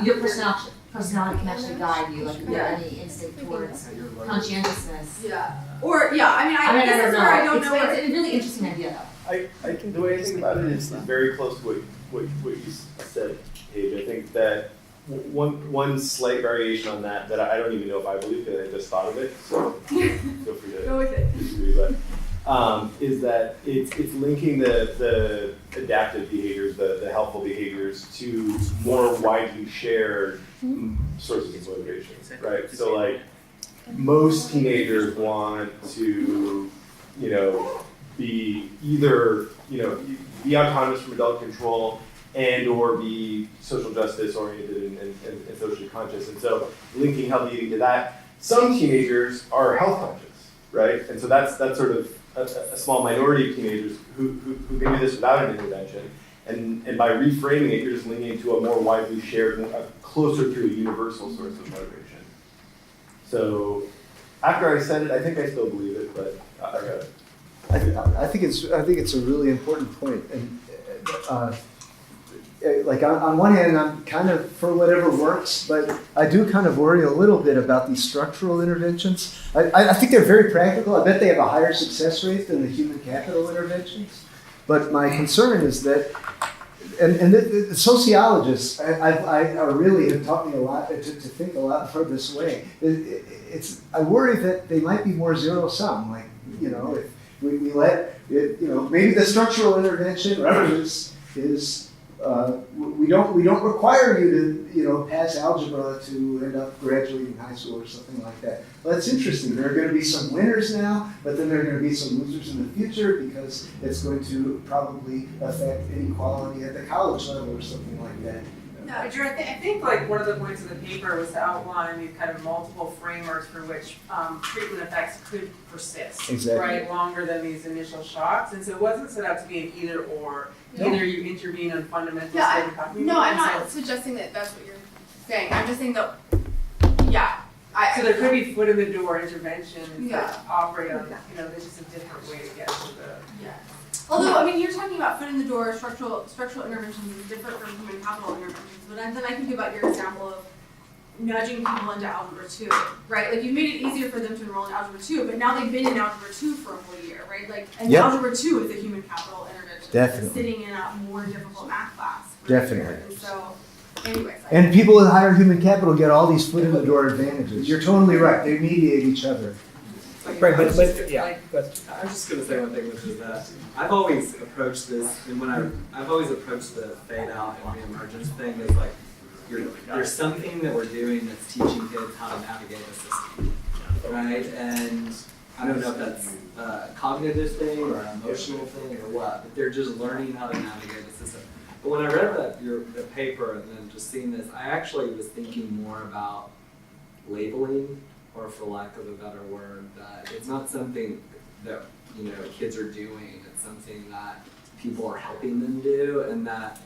your personality can actually guide you, like if there any instinct towards conscientiousness. Yeah. Or I don't this is know. where I don't know. It's a really interesting idea though. The way I think about it is very close to what you said, Paige. I think that one slight variation on that I don't even know if I believe because I just thought of it, so feel free to Go with it. disagree, but is that it's linking the adaptive behaviors, the helpful behaviors to more widely shared sources of motivation, right? So like most teenagers want to, be either, be autonomous from adult control and or be social justice oriented and socially conscious. And so linking healthy eating to that, some teenagers are health conscious, right? And so that's sort of a small minority of teenagers who can do this without an intervention. And by reframing it, you're just linking it to a more widely shared, closer to a universal source of motivation. So after I said it, I think I still believe it, but I got it. I think it's a really important point, and like on one hand, I'm kind of for whatever works, but I do kind of worry a little bit about these structural interventions. I think they're very practical. I bet they have a higher success rate than the human capital interventions. But my concern is that, and the sociologists, I really have taught me a lot to think a lot more this way. I worry that they might be more zero sum. Like if we let maybe the structural intervention is we don't require you to pass algebra to end up graduating high school or something like that. Well, that's interesting. There are going to be some winners now, but then there are going to be some losers in the future because it's going to probably affect inequality at the college level or something like that. But Drew, I think like one of the points of the paper was to outline these kind of multiple frameworks for which treatment effects could persist, Exactly. right, longer than these initial shocks. And so it wasn't set out to be an either or. Either you intervene on fundamental state of cognition. No, I'm not suggesting that that's what you're saying. I'm just saying that, so there could be foot in the door intervention Yeah. that operate on, there's just a different way to get to the. Yeah. Although, I mean, you're talking about foot in the door, structural interventions is different from human capital interventions. But then I think about your example of nudging people into Algebra 2, right? Like, you made it easier for them to enroll in Algebra 2, but now they've been in Algebra 2 for a whole year, right? Like, and Yep. Algebra 2 is a human capital intervention. Definitely. It's sitting in a more difficult math class. for Definitely. a year. And so, anyways. And people with higher human capital get all these foot in the door advantages. You're totally right. They mediate each other. Right, but yeah. But I was just going to say one thing, which is that I've always approached this, and when I've always approached the fade out and reemergence thing as like, there's something that we're doing that's teaching kids how to navigate the system, right? And I don't know if that's a cognitive thing or an emotional thing or what, but they're just learning how to navigate the system. But when I read the paper and then just seeing this, I actually was thinking more about labeling, or for lack of a better word, that it's not something that kids are doing. It's something that people are helping them do, and that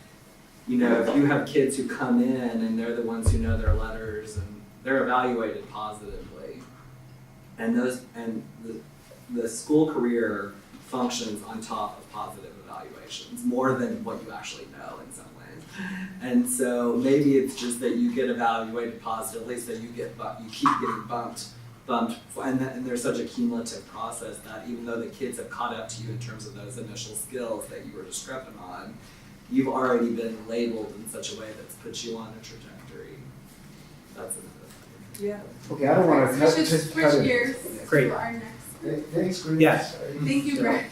if you have kids who come in and they're the ones who know their letters and they're evaluated positively, and the school career functions on top of positive evaluations more than what you actually know in some ways. And so maybe it's just that you get evaluated positively, so you keep getting bumped, and there's such a cumulative process that even though the kids have caught up to you in terms of those initial skills that you were discrepant on, you've already been labeled in such a way that's put you on a trajectory. That's another thing. Yeah. Okay, I don't want to We should switch gears Great. to our next. Thanks, Greg. Yeah. Thank you, Greg.